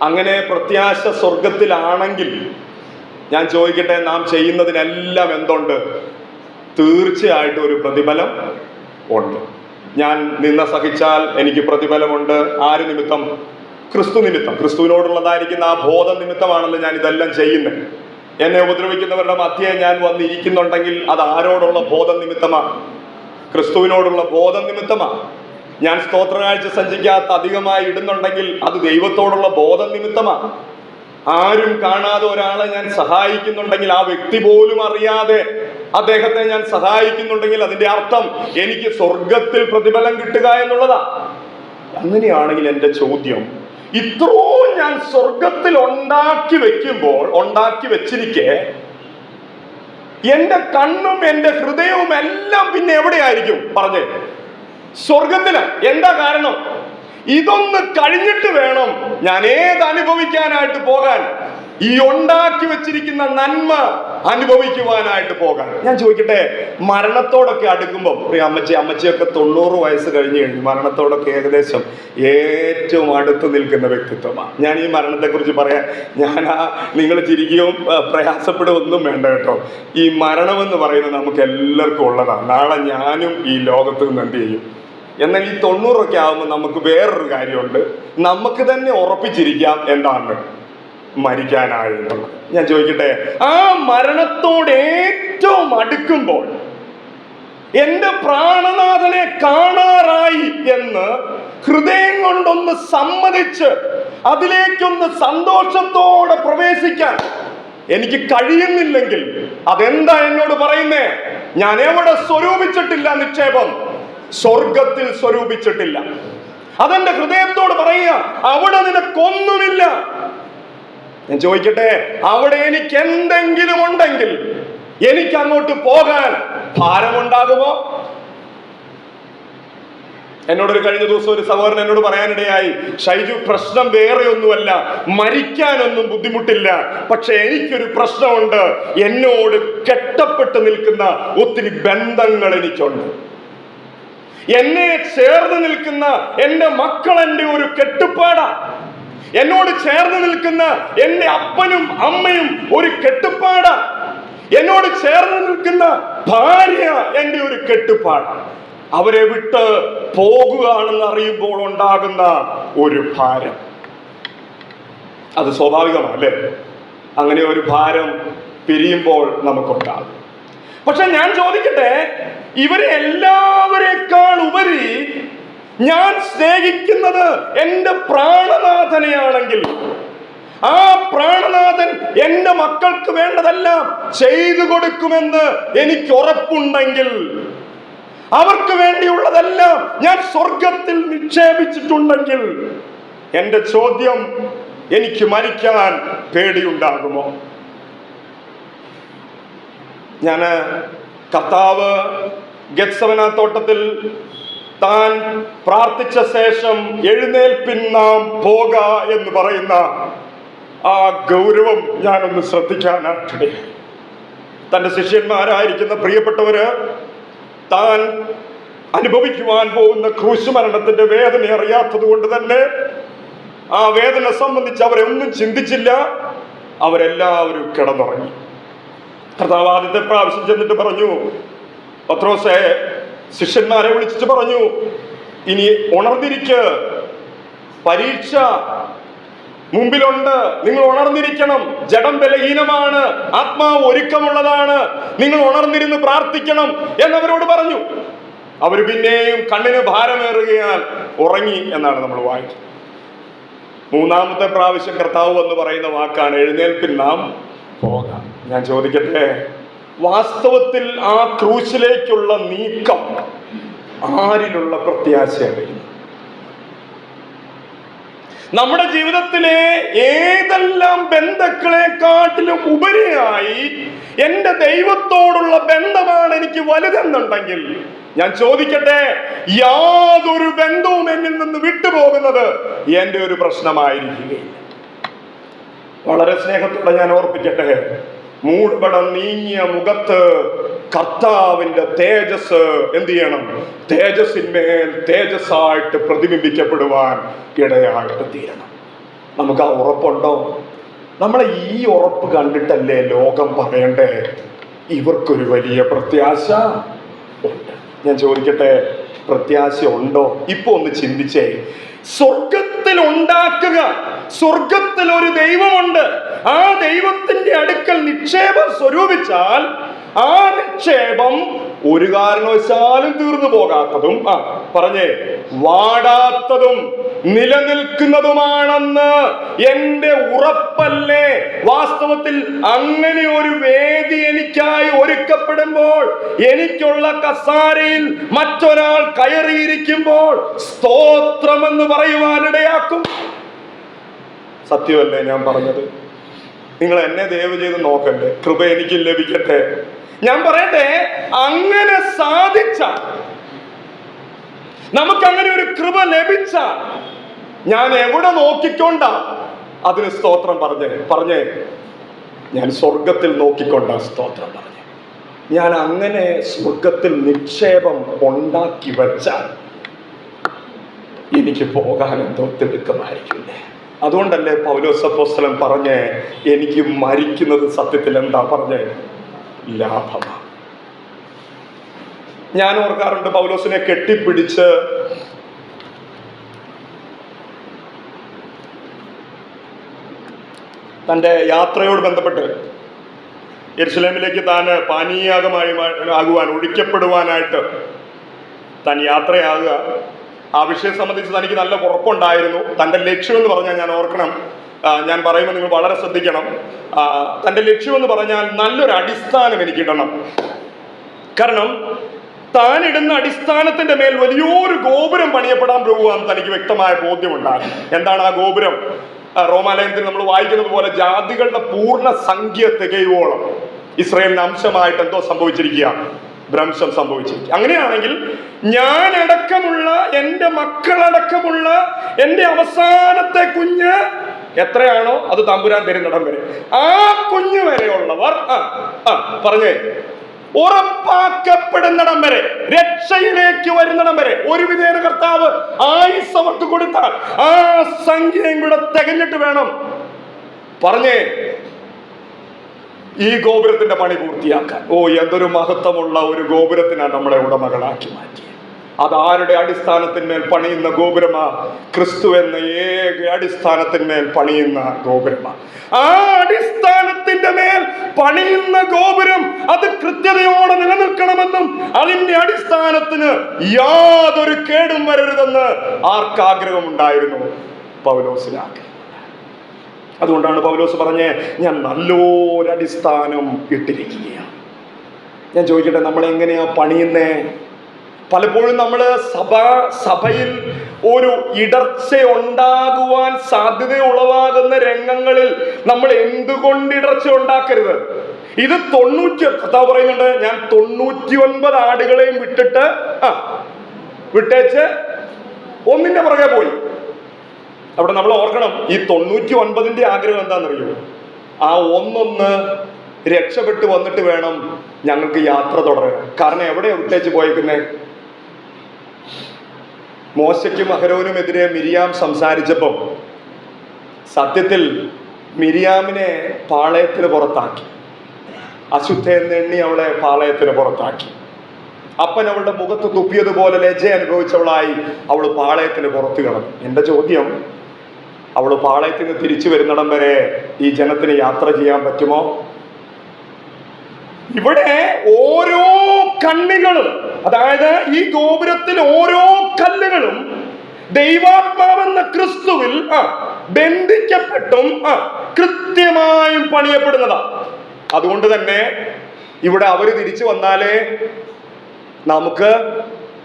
അങ്ങനെ പ്രത്യാശ സ്വർഗത്തിലാണെങ്കിൽ ഞാൻ ചോദിക്കട്ടെ, നാം ചെയ്യുന്നതിനെല്ലാം എന്തുണ്ട്? തീർച്ചയായിട്ടും ഒരു പ്രതിഫലം ഉണ്ട്. ഞാൻ നിന്ന സഹിച്ചാൽ എനിക്ക് പ്രതിഫലമുണ്ട്. ആര് നിമിത്തം? ക്രിസ്തു നിമിത്തം. ക്രിസ്തുവിനോടുള്ളതായിരിക്കുന്ന ആ ബോധം നിമിത്തമാണല്ലോ ഞാൻ ഇതെല്ലാം ചെയ്യുന്നത്. എന്നെ ഉപദ്രവിക്കുന്നവരുടെ മധ്യേ ഞാൻ വന്നിരിക്കുന്നുണ്ടെങ്കിൽ അത് ആരോടുള്ള ബോധം നിമിത്തമാണ്? ക്രിസ്തുവിനോടുള്ള ബോധം നിമിത്തമാണ്. ഞാൻ സ്തോത്രകാഴ്ച സഞ്ചിക്കാത്ത അധികമായി ഇടുന്നുണ്ടെങ്കിൽ അത് ദൈവത്തോടുള്ള ബോധം നിമിത്തമാണ്. ആരും കാണാതെ ഒരാളെ ഞാൻ സഹായിക്കുന്നുണ്ടെങ്കിൽ, ആ വ്യക്തി പോലും അറിയാതെ അദ്ദേഹത്തെ ഞാൻ സഹായിക്കുന്നുണ്ടെങ്കിൽ അതിന്റെ അർത്ഥം എനിക്ക് സ്വർഗത്തിൽ പ്രതിഫലം കിട്ടുക എന്നുള്ളതാ. അങ്ങനെയാണെങ്കിൽ എൻ്റെ ചോദ്യം, ഇത്രയും ഞാൻ സ്വർഗത്തിൽ ഉണ്ടാക്കി വെച്ചിരിക്കെ എന്റെ കണ്ണും എന്റെ ഹൃദയവും എല്ലാം പിന്നെ എവിടെയായിരിക്കും? പറഞ്ഞേ, സ്വർഗത്തില്. എന്താ കാരണം? ഇതൊന്ന് കഴിഞ്ഞിട്ട് വേണം ഞാൻ അനുഭവിക്കാനായിട്ട് പോകാൻ, ഈ ഉണ്ടാക്കി വെച്ചിരിക്കുന്ന നന്മ അനുഭവിക്കുവാനായിട്ട് പോകാൻ. ഞാൻ ചോദിക്കട്ടെ, മരണത്തോടൊക്കെ അടുക്കുമ്പോൾ, അമ്മച്ചിയൊക്കെ 90 വയസ്സ് കഴിഞ്ഞു. മരണത്തോടൊക്കെ ഏകദേശം ഏറ്റവും അടുത്ത് നിൽക്കുന്ന വ്യക്തിത്വമാണ്. ഞാൻ ഈ മരണത്തെക്കുറിച്ച് പറയാൻ നിങ്ങൾ ചിരിക്കുകയും പ്രയാസപ്പെടുകയൊന്നും വേണ്ട കേട്ടോ. ഈ മരണമെന്ന് പറയുന്നത് നമുക്ക് എല്ലാവർക്കും ഉള്ളതാണ്. നാളെ ഞാനും ഈ ലോകത്ത് നിന്ന് എന്ത് ചെയ്യും? എന്നാൽ ഈ 90 ആകുമ്പോൾ നമുക്ക് വേറൊരു കാര്യമുണ്ട്. നമുക്ക് തന്നെ ഉറപ്പിച്ചിരിക്കാം എന്താണ്? മരിക്കാനായിട്ടുള്ളത്. ഞാൻ ചോദിക്കട്ടെ, ആ മരണത്തോട് ഏറ്റവും അടുക്കുമ്പോൾ എന്റെ പ്രാണനാഥനെ കാണാറായി എന്ന് ഹൃദയം കൊണ്ടൊന്ന് സമ്മതിച്ച് അതിലേക്കൊന്ന് സന്തോഷത്തോടെ പ്രവേശിക്കാൻ എനിക്ക് കഴിയുന്നില്ലെങ്കിൽ അതെന്താ എന്നോട് പറയുന്നേ? ഞാൻ എവിടെ സ്വരൂപിച്ചിട്ടില്ല നിക്ഷേപം? സ്വർഗത്തിൽ സ്വരൂപിച്ചിട്ടില്ല. അതെന്റെ ഹൃദയത്തോട് പറയുക, അവിടെ നിനക്കൊന്നുമില്ല. ഞാൻ ചോദിക്കട്ടെ, അവിടെ എനിക്ക് എന്തെങ്കിലും ഉണ്ടെങ്കിൽ എനിക്ക് അങ്ങോട്ട് പോകാൻ ഭാരമുണ്ടാകുമോ? എന്നോടൊരു കഴിഞ്ഞ ദിവസം ഒരു സഹോദരൻ എന്നോട് പറയാനിടയായി, ഷൈജു, പ്രശ്നം വേറെ ഒന്നുമല്ല, മരിക്കാനൊന്നും ബുദ്ധിമുട്ടില്ല, പക്ഷെ എനിക്കൊരു പ്രശ്നമുണ്ട്. എന്നോട് കെട്ടപ്പെട്ട് നിൽക്കുന്ന ഒത്തിരി ബന്ധങ്ങൾ എനിക്കുണ്ട്. എന്നെ ചേർന്ന് നിൽക്കുന്ന എന്റെ മക്കൾ എന്റെ ഒരു കെട്ടുപാടാ. എന്നോട് ചേർന്ന് നിൽക്കുന്ന എന്റെ അപ്പനും അമ്മയും ഒരു കെട്ടുപാടാ. എന്നോട് ചേർന്ന് നിൽക്കുന്ന ഭാര്യ എന്റെ ഒരു കെട്ടുപാടാ. അവരെ വിട്ട് പോകുകയാണെന്ന് അറിയുമ്പോൾ ഉണ്ടാകുന്ന ഒരു ഭാരം, അത് സ്വാഭാവികമല്ലേ? അങ്ങനെ ഒരു ഭാരം പിരിയുമ്പോൾ നമുക്കുണ്ടാകും. പക്ഷെ ഞാൻ ചോദിക്കട്ടെ, ഇവരെ എല്ലാവരേക്കാൾ ഉപരി ഞാൻ സ്നേഹിക്കുന്നത് എന്റെ പ്രാണനാഥനെയാണെങ്കിൽ, ആ പ്രാണനാഥൻ എന്റെ മക്കൾക്ക് വേണ്ടതെല്ലാം ചെയ്തു കൊടുക്കുമെന്ന് എനിക്ക് ഉറപ്പുണ്ടെങ്കിൽ, അവർക്ക് വേണ്ടിയുള്ളതെല്ലാം ഞാൻ സ്വർഗത്തിൽ നിക്ഷേപിച്ചിട്ടുണ്ടെങ്കിൽ, എന്റെ ചോദ്യം, എനിക്ക് മരിക്കാൻ പേടിയുണ്ടാകുമോ? കർത്താവ് ഗെത്സമന തോട്ടത്തിൽ താൻ പ്രാർത്ഥിച്ച ശേഷം എഴുന്നേൽപ്പിൻ നാം പോക എന്ന് പറയുന്ന ആ ഗൗരവം ഞാനൊന്ന് ശ്രദ്ധിക്കാനായിട്ടിടയായി. തൻ്റെ ശിഷ്യന്മാരായിരിക്കുന്ന പ്രിയപ്പെട്ടവര് താൻ അനുഭവിക്കുവാൻ പോകുന്ന ക്രൂശ് മരണത്തിന്റെ വേദന അറിയാത്തത് കൊണ്ട് തന്നെ ആ വേദന സംബന്ധിച്ച് അവരെ ഒന്നും ചിന്തിച്ചില്ല. അവരെല്ലാവരും കിടന്നുറങ്ങി. കർത്താവ് ആദ്യത്തെ പ്രാവശ്യം ചെന്നിട്ട് പറഞ്ഞു, പത്രോസേ, ശിഷ്യന്മാരെ വിളിച്ചിട്ട് പറഞ്ഞു, ഇനി ഉണർന്നിരിക്ക്, പരീക്ഷ മുമ്പിലുണ്ട്, നിങ്ങൾ ഉണർന്നിരിക്കണം. ജഡം ബലഹീനമാണ്, ആത്മാവ് ഒരുക്കമുള്ളതാണ്, നിങ്ങൾ ഉണർന്നിരുന്ന് പ്രാർത്ഥിക്കണം എന്നവരോട് പറഞ്ഞു. അവർ പിന്നെയും കണ്ണിന് ഭാരമേറുകയാൽ ഉറങ്ങി എന്നാണ് നമ്മൾ വായിക്കുന്നത്. മൂന്നാമത്തെ പ്രാവശ്യം കർത്താവ് എന്ന് പറയുന്ന വാക്കാണ്, എഴുന്നേൽപ്പിൻ നാം പോകാം. ഞാൻ ചോദിക്കട്ടെ, വാസ്തവത്തിൽ ആ ക്രൂശിലേക്കുള്ള നീക്കം ആരിലുള്ള പ്രത്യാശയാണ്? നമ്മുടെ ജീവിതത്തിലെ ഏതെല്ലാം ബന്ധങ്ങളെക്കാട്ടിലും ഉപരിയായി എൻ്റെ ദൈവത്തോടുള്ള ബന്ധമാണ് എനിക്ക് വലുതെന്നുണ്ടെങ്കിൽ, ഞാൻ ചോദിക്കട്ടെ, യാതൊരു ബന്ധവും എന്നിൽ നിന്ന് വിട്ടുപോകുന്നത് എൻ്റെ ഒരു പ്രശ്നമായിരിക്കുകയില്ല. വളരെ സ്നേഹത്തോടെ ഞാൻ ഓർപ്പിക്കട്ടെ, മൂടുപടം നീങ്ങിയ മുഖത്ത് കർത്താവിന്റെ തേജസ് എന്ത് ചെയ്യണം? തേജസ്സിന്മേൽ തേജസ്സായിട്ട് പ്രതിബിംബിക്കപ്പെടുവാൻ ഇടയായിട്ട് തീരണം. നമുക്ക് ആ ഉറപ്പുണ്ടോ? നമ്മളെ ഈ ഉറപ്പ് കണ്ടിട്ടല്ലേ ലോകം പറയണ്ടേ ഇവർക്കൊരു വലിയ പ്രത്യാശ ഉണ്ട്? ഞാൻ ചോദിക്കട്ടെ, പ്രത്യാശ ഉണ്ടോ? ഇപ്പൊ ഒന്ന് ചിന്തിച്ചേ. സ്വർഗത്തിൽ ഉണ്ടാക്കുക, സ്വർഗത്തിൽ ഒരു ദൈവമുണ്ട്. ആ ദൈവത്തിന്റെ അടുക്കൽ നിക്ഷേപം സ്വരൂപിച്ചാൽ ആ നിക്ഷേപം ഒരു കാരണവശാലും തീർന്നു പോകാത്തതും പറഞ്ഞേ വാടാത്തതും നിലനിൽക്കുന്നതുമാണെന്ന് എന്റെ ഉറപ്പല്ലേ? വാസ്തവത്തിൽ അങ്ങനെ ഒരു വേദി എനിക്കായി ഒരുക്കപ്പെടുമ്പോൾ, എനിക്കുള്ള കസാരയിൽ മറ്റൊരാൾ കയറിയിരിക്കുമ്പോൾ സ്തോത്രമെന്ന് പറയുവാനിടയാക്കും. സത്യമല്ലേ ഞാൻ പറഞ്ഞത്? നിങ്ങൾ എന്നെ ദയവ് ചെയ്ത് നോക്കല്ലേ, കൃപ എനിക്ക് ലഭിക്കട്ടെ. ഞാൻ പറയട്ടെ, അങ്ങനെ സാധിച്ച, നമുക്കങ്ങനെ ഒരു കൃപ ലഭിച്ച, ഞാൻ എവിടെ നോക്കിക്കൊണ്ടാ അതിന് സ്തോത്രം പറഞ്ഞേ ഞാൻ സ്വർഗത്തിൽ നോക്കിക്കൊണ്ടാ സ്തോത്രം പറഞ്ഞേ. ഞാൻ അങ്ങനെ സ്വർഗത്തിൽ നിക്ഷേപം ഉണ്ടാക്കി വെച്ചാൽ എനിക്ക് പോകാൻ എന്തോ തിടുക്കമായിരിക്കില്ലേ? അതുകൊണ്ടല്ലേ പൗലോസ് അപ്പോസ്തലൻ പറഞ്ഞേ, എനിക്ക് മരിക്കുന്നത് സത്യത്തിൽ എന്താ പറഞ്ഞേ? ലാഭമാണ്. ഞാൻ ഓർക്കാറുണ്ട്, പൗലോസിനെ കെട്ടിപ്പിടിച്ച് തൻ്റെ യാത്രയോട് ബന്ധപ്പെട്ട് യെരുശലേമിലേക്ക് താൻ പാനീയാഗമായി ആകുവാൻ, ഒഴിക്കപ്പെടുവാനായിട്ട് താൻ യാത്രയാകുക, ആ വിഷയം സംബന്ധിച്ച് തനിക്ക് നല്ല ഉറപ്പുണ്ടായിരുന്നു. തൻ്റെ ലക്ഷ്യമെന്ന് പറഞ്ഞാൽ, ഞാൻ ഓർക്കണം, ഞാൻ പറയുമ്പോൾ നിങ്ങൾ വളരെ ശ്രദ്ധിക്കണം, തൻ്റെ ലക്ഷ്യമെന്ന് പറഞ്ഞാൽ നല്ലൊരു അടിസ്ഥാനം എനിക്കിടണം. കാരണം താൻ ഇടുന്ന അടിസ്ഥാനത്തിന്റെ മേൽ വലിയൊരു ഗോപുരം പണിയപ്പെടാൻ പോകുവാന്ന് തനിക്ക് വ്യക്തമായ ബോധ്യമുണ്ടാകും. എന്താണ് ആ ഗോപുരം? റോമാലയത്തിൽ നമ്മൾ വായിക്കുന്നത് പോലെ ജാതികളുടെ പൂർണ്ണ സംഖ്യ തികയോളം ഇസ്രായേലിന്റെ അംശമായിട്ട് എന്തോ സംഭവിച്ചിരിക്കുക, ഭ്രംശം സംഭവിച്ചിരിക്കുക. അങ്ങനെയാണെങ്കിൽ ഞാനടക്കമുള്ള, എൻ്റെ മക്കളടക്കമുള്ള എൻ്റെ അവസാനത്തെ കുഞ്ഞ് എത്രയാണോ അത് തമ്പുരാൻ തരുന്നിടം വരെ, ആ കുഞ്ഞ് വരെയുള്ളവർ പറഞ്ഞേ ഉറപ്പാക്കപ്പെടുന്നിടം വരെ, രക്ഷയിലേക്ക് വരുന്നിടം വരെ, ഒരു വിധേന കർത്താവ് ആയുസ് അവർക്ക് കൊടുത്താൽ ആ സംഖ്യയും കൂടെ തികഞ്ഞിട്ട് വേണം പറഞ്ഞേ ഈ ഗോപുരത്തിന്റെ പണി പൂർത്തിയാക്കാൻ. എന്തൊരു മഹത്വമുള്ള ഒരു ഗോപുരത്തിനാണ് നമ്മളെ ഉടമകളാക്കി മാറ്റിയത്. അതാരുടെ അടിസ്ഥാനത്തിന്മേൽ പണിയുന്ന ഗോപുരമാ? ക്രിസ്തു എന്ന ഏക അടിസ്ഥാനത്തിന്മേൽ പണിയുന്ന ഗോപുരമാ. ആ അടിസ്ഥാനത്തിന്റെ മേൽ പണിയുന്ന ഗോപുരം അത് കൃത്യതയോടെ നിലനിൽക്കണമെന്നും അതിന്റെ അടിസ്ഥാനത്തിന് യാതൊരു കേടും വരരുതെന്ന് ആർക്കാഗ്രഹമുണ്ടായിരുന്നു? പൗലോസിനാഗ്രഹം. അതുകൊണ്ടാണ് പൗലോസ് പറഞ്ഞേ, ഞാൻ നല്ലൊരടിസ്ഥാനം ഇട്ടിരിക്കുകയാണ്. ഞാൻ ചോദിക്കട്ടെ, നമ്മളെങ്ങനെയാ പണിയുന്നേ? പലപ്പോഴും നമ്മൾ സഭയിൽ ഒരു ഇടർച്ച ഉണ്ടാകുവാൻ സാധ്യത ഉളവാകുന്ന രംഗങ്ങളിൽ നമ്മൾ എന്തുകൊണ്ട് ഇടർച്ച ഉണ്ടാക്കരുത്? ഇത് 90 കർത്താവ് പറയുന്നുണ്ട്, ഞാൻ 99 ആടുകളെയും വിട്ടേച്ച് ഒന്നിന്റെ പുറകെ പോയി. അവിടെ നമ്മൾ ഓർക്കണം, ഈ 99ന്റെ ആഗ്രഹം എന്താണെന്നറിയോ? ആ ഒന്നൊന്ന് രക്ഷപ്പെട്ടു വന്നിട്ട് വേണം ഞങ്ങൾക്ക് യാത്ര തുടരാൻ. കാരണം എവിടെയാ വിട്ടേച്ച് പോയേക്കുന്നേ? മോശയ്ക്കും അഹരോനുമെതിരെ മിരിയാം സംസാരിച്ചപ്പം സത്യത്തിൽ മിരിയാമിനെ പാളയത്തിന് പുറത്താക്കി, അശുദ്ധയെന്ന് എണ്ണി അവളെ പാളയത്തിന് പുറത്താക്കി. അപ്പൻ അവളുടെ മുഖത്ത് തുപ്പിയതുപോലെ ലജ്ജ അനുഭവിച്ചവളായി അവൾ പാളയത്തിന് പുറത്തു കിടന്നു. എൻ്റെ ചോദ്യം, അവൾ പാളയത്തിൽ നിന്ന് തിരിച്ചു വരുന്നിടം വരെ ഈ ജനത്തിന് യാത്ര ചെയ്യാൻ പറ്റുമോ? ഇവിടെ ഓരോ കണ്ണികളും, അതായത് ഈ ഗോപുരത്തിൽ ഓരോ കല്ലുകളും ദൈവാത്മാവെന്ന ക്രിസ്തുവിൽ ബന്ധിക്കപ്പെട്ടും കൃത്യമായും പണിയപ്പെടുന്നതാണ്. അതുകൊണ്ട് തന്നെ ഇവിടെ അവർ തിരിച്ചു വന്നാലേ നമുക്ക്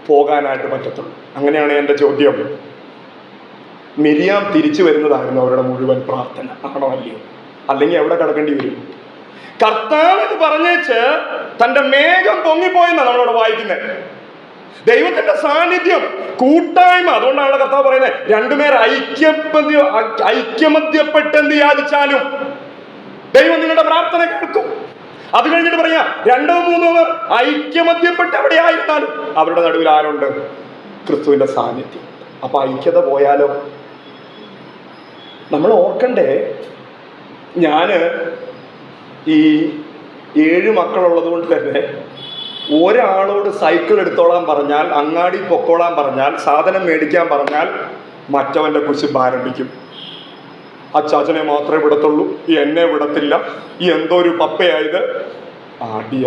പോകാനായിട്ട് പറ്റത്തുള്ളൂ. അങ്ങനെയാണ് എൻ്റെ ചോദ്യം. മിരിയാം തിരിച്ചു വരുന്നതായിരുന്നു അവരുടെ മുഴുവൻ പ്രാർത്ഥന, ആണോ അല്ലയോ? അല്ലെങ്കിൽ എവിടെ കിടക്കേണ്ടി വരും? കർത്താവ് ഇത് പറഞ്ഞേച്ച് തന്റെ മേഘം പൊങ്ങിപ്പോയെന്നാണ് നമ്മളോട് വായിക്കുന്നത്. ദൈവത്തിന്റെ സാന്നിധ്യം, കൂട്ടായ്മ. അതുകൊണ്ടാണ് കർത്താവ് പറയുന്നത്, രണ്ടുപേർ ഐക്യമധ്യപ്പെട്ടെന്ത് യാചിച്ചാലും ദൈവം നിങ്ങളുടെ പ്രാർത്ഥന കേൾക്കും. അത് കഴിഞ്ഞിട്ട് പറയാ, 2-3 പേർ ഐക്യമധ്യപ്പെട്ട് എവിടെയായിരുന്നാലും അവരുടെ നടുവിൽ ആരുണ്ട്? ക്രിസ്തുവിന്റെ സാന്നിധ്യം. അപ്പൊ ഐക്യത പോയാലോ? നമ്മൾ ഓർക്കണ്ടേ, ഞാന് ഈ 7 മക്കളുള്ളത് കൊണ്ട് തന്നെ ഒരാളോട് സൈക്കിൾ എടുത്തോളാൻ പറഞ്ഞാൽ, അങ്ങാടി പൊക്കോളാൻ പറഞ്ഞാൽ, സാധനം മേടിക്കാൻ പറഞ്ഞാൽ മറ്റവന്റെ കുശുമ്പ് ആരംഭിക്കും. അച്ചാച്ചനെ മാത്രമേ വിടത്തുള്ളൂ, എന്നെ വിടത്തില്ല, എന്തോ ഒരു പപ്പയായത് ആടിയ.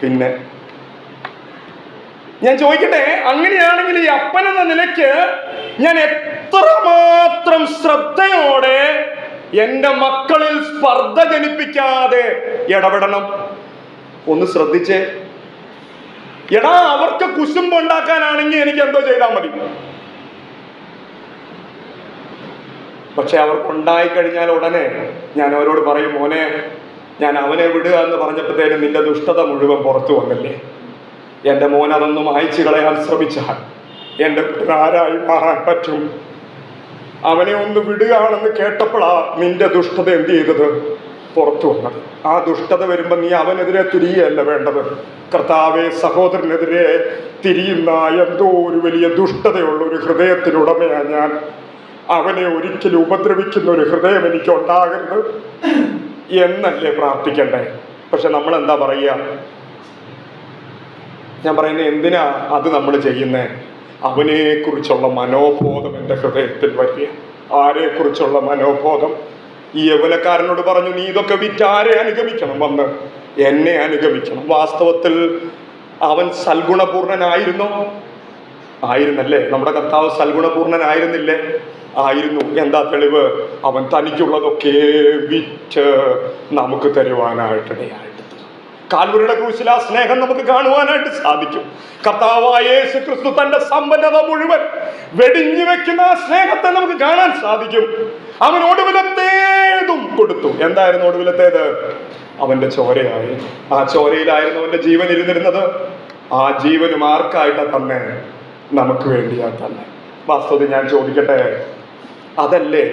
പിന്നെ ഞാൻ ചോദിക്കട്ടെ, അങ്ങനെയാണെങ്കിൽ ഈ അപ്പനെന്ന നിലയ്ക്ക് ഞാൻ എത്രമാത്രം ശ്രദ്ധയോടെ എൻ്റെ മക്കളിൽ സ്പർദ്ധ ജനിപ്പിക്കാതെ ഇടപെടണം? ഒന്ന് ശ്രദ്ധിച്ചേ. എടാ, അവർക്ക് കുശുമ്പുണ്ടാക്കാനാണെങ്കിൽ എനിക്ക് എന്തോ ചെയ്താൽ മതി. പക്ഷെ അവർക്കുണ്ടായിക്കഴിഞ്ഞാൽ ഉടനെ ഞാൻ അവരോട് പറയും, മോനെ, ഞാൻ അവനെ വിടുക എന്ന് പറഞ്ഞപ്പോഴത്തേനും നിന്റെ ദുഷ്ടത മുഴുവൻ പുറത്തു വന്നില്ലേ? എൻ്റെ മോൻ അതൊന്നും അയച്ചു കളയാൻ ശ്രമിച്ചാൽ എൻ്റെ ആരായി മാറാൻ പറ്റും? അവനെ ഒന്ന് വിടുകയാണെന്ന് കേട്ടപ്പോഴാ നിന്റെ ദുഷ്ടത എന്ത് ചെയ്തത്? പുറത്തു വന്നത്. ആ ദുഷ്ടത വരുമ്പോൾ നീ അവനെതിരെ തിരിയുകയല്ല വേണ്ടത്. കർത്താവെ, സഹോദരനെതിരെ തിരിയുന്ന എന്തോ ഒരു വലിയ ദുഷ്ടതയുള്ള ഒരു ഹൃദയത്തിനുടമയാണ് ഞാൻ. അവനെ ഒരിക്കലും ഉപദ്രവിക്കുന്ന ഒരു ഹൃദയം എനിക്ക് ഉണ്ടാകരുത് എന്നല്ലേ പ്രാർത്ഥിക്കണ്ടേ? പക്ഷെ നമ്മൾ എന്താ പറയുക? ഞാൻ പറയുന്നത്, എന്തിനാ അത് നമ്മൾ ചെയ്യുന്നേ? അവനെക്കുറിച്ചുള്ള മനോബോധം എൻ്റെ ഹൃദയത്തിൽ വരിക. ആരെക്കുറിച്ചുള്ള മനോബോധം? ഈ യൗവനക്കാരനോട് പറഞ്ഞു, നീ ഇതൊക്കെ വിറ്റ് ആരെ അനുഗമിക്കണം? വന്ന് എന്നെ അനുഗമിക്കണം. വാസ്തവത്തിൽ അവൻ സൽഗുണപൂർണനായിരുന്നോ? ആയിരുന്നല്ലേ? നമ്മുടെ കർത്താവ് സൽഗുണപൂർണനായിരുന്നില്ലേ? ആയിരുന്നു. എന്താ തെളിവ്? അവൻ തനിക്കുള്ളതൊക്കെ വിറ്റ് നമുക്ക് തരുവാനായിട്ടിടയായിട്ട്. കാൽവരിയുടെ ക്രൂശിൽ ആ സ്നേഹം നമുക്ക് കാണുവാനായിട്ട് സാധിക്കും. കർത്താവായ യേശു ക്രിസ്തു തന്റെ സമ്പന്നത മുഴുവൻ വെടിഞ്ഞു വെക്കുന്ന ആ സ്നേഹത്തെ നമുക്ക് കാണാൻ സാധിക്കും. അവൻ ഒടുവിലത്തേതും കൊടുത്തു. എന്തായിരുന്നു ഒടുവിലത്തേത്? അവന്റെ ചോരയായിരുന്നു. ആ ചോരയിലായിരുന്നു അവന്റെ ജീവൻ ഇരുന്നിരുന്നത്. ആ ജീവനും ആർക്കായിട്ടാ തന്നെ? നമുക്ക് വേണ്ടിയാ തന്നെ. വാസ്തവത്തിൽ ഞാൻ ചോദിക്കട്ടെ, അതല്ലേ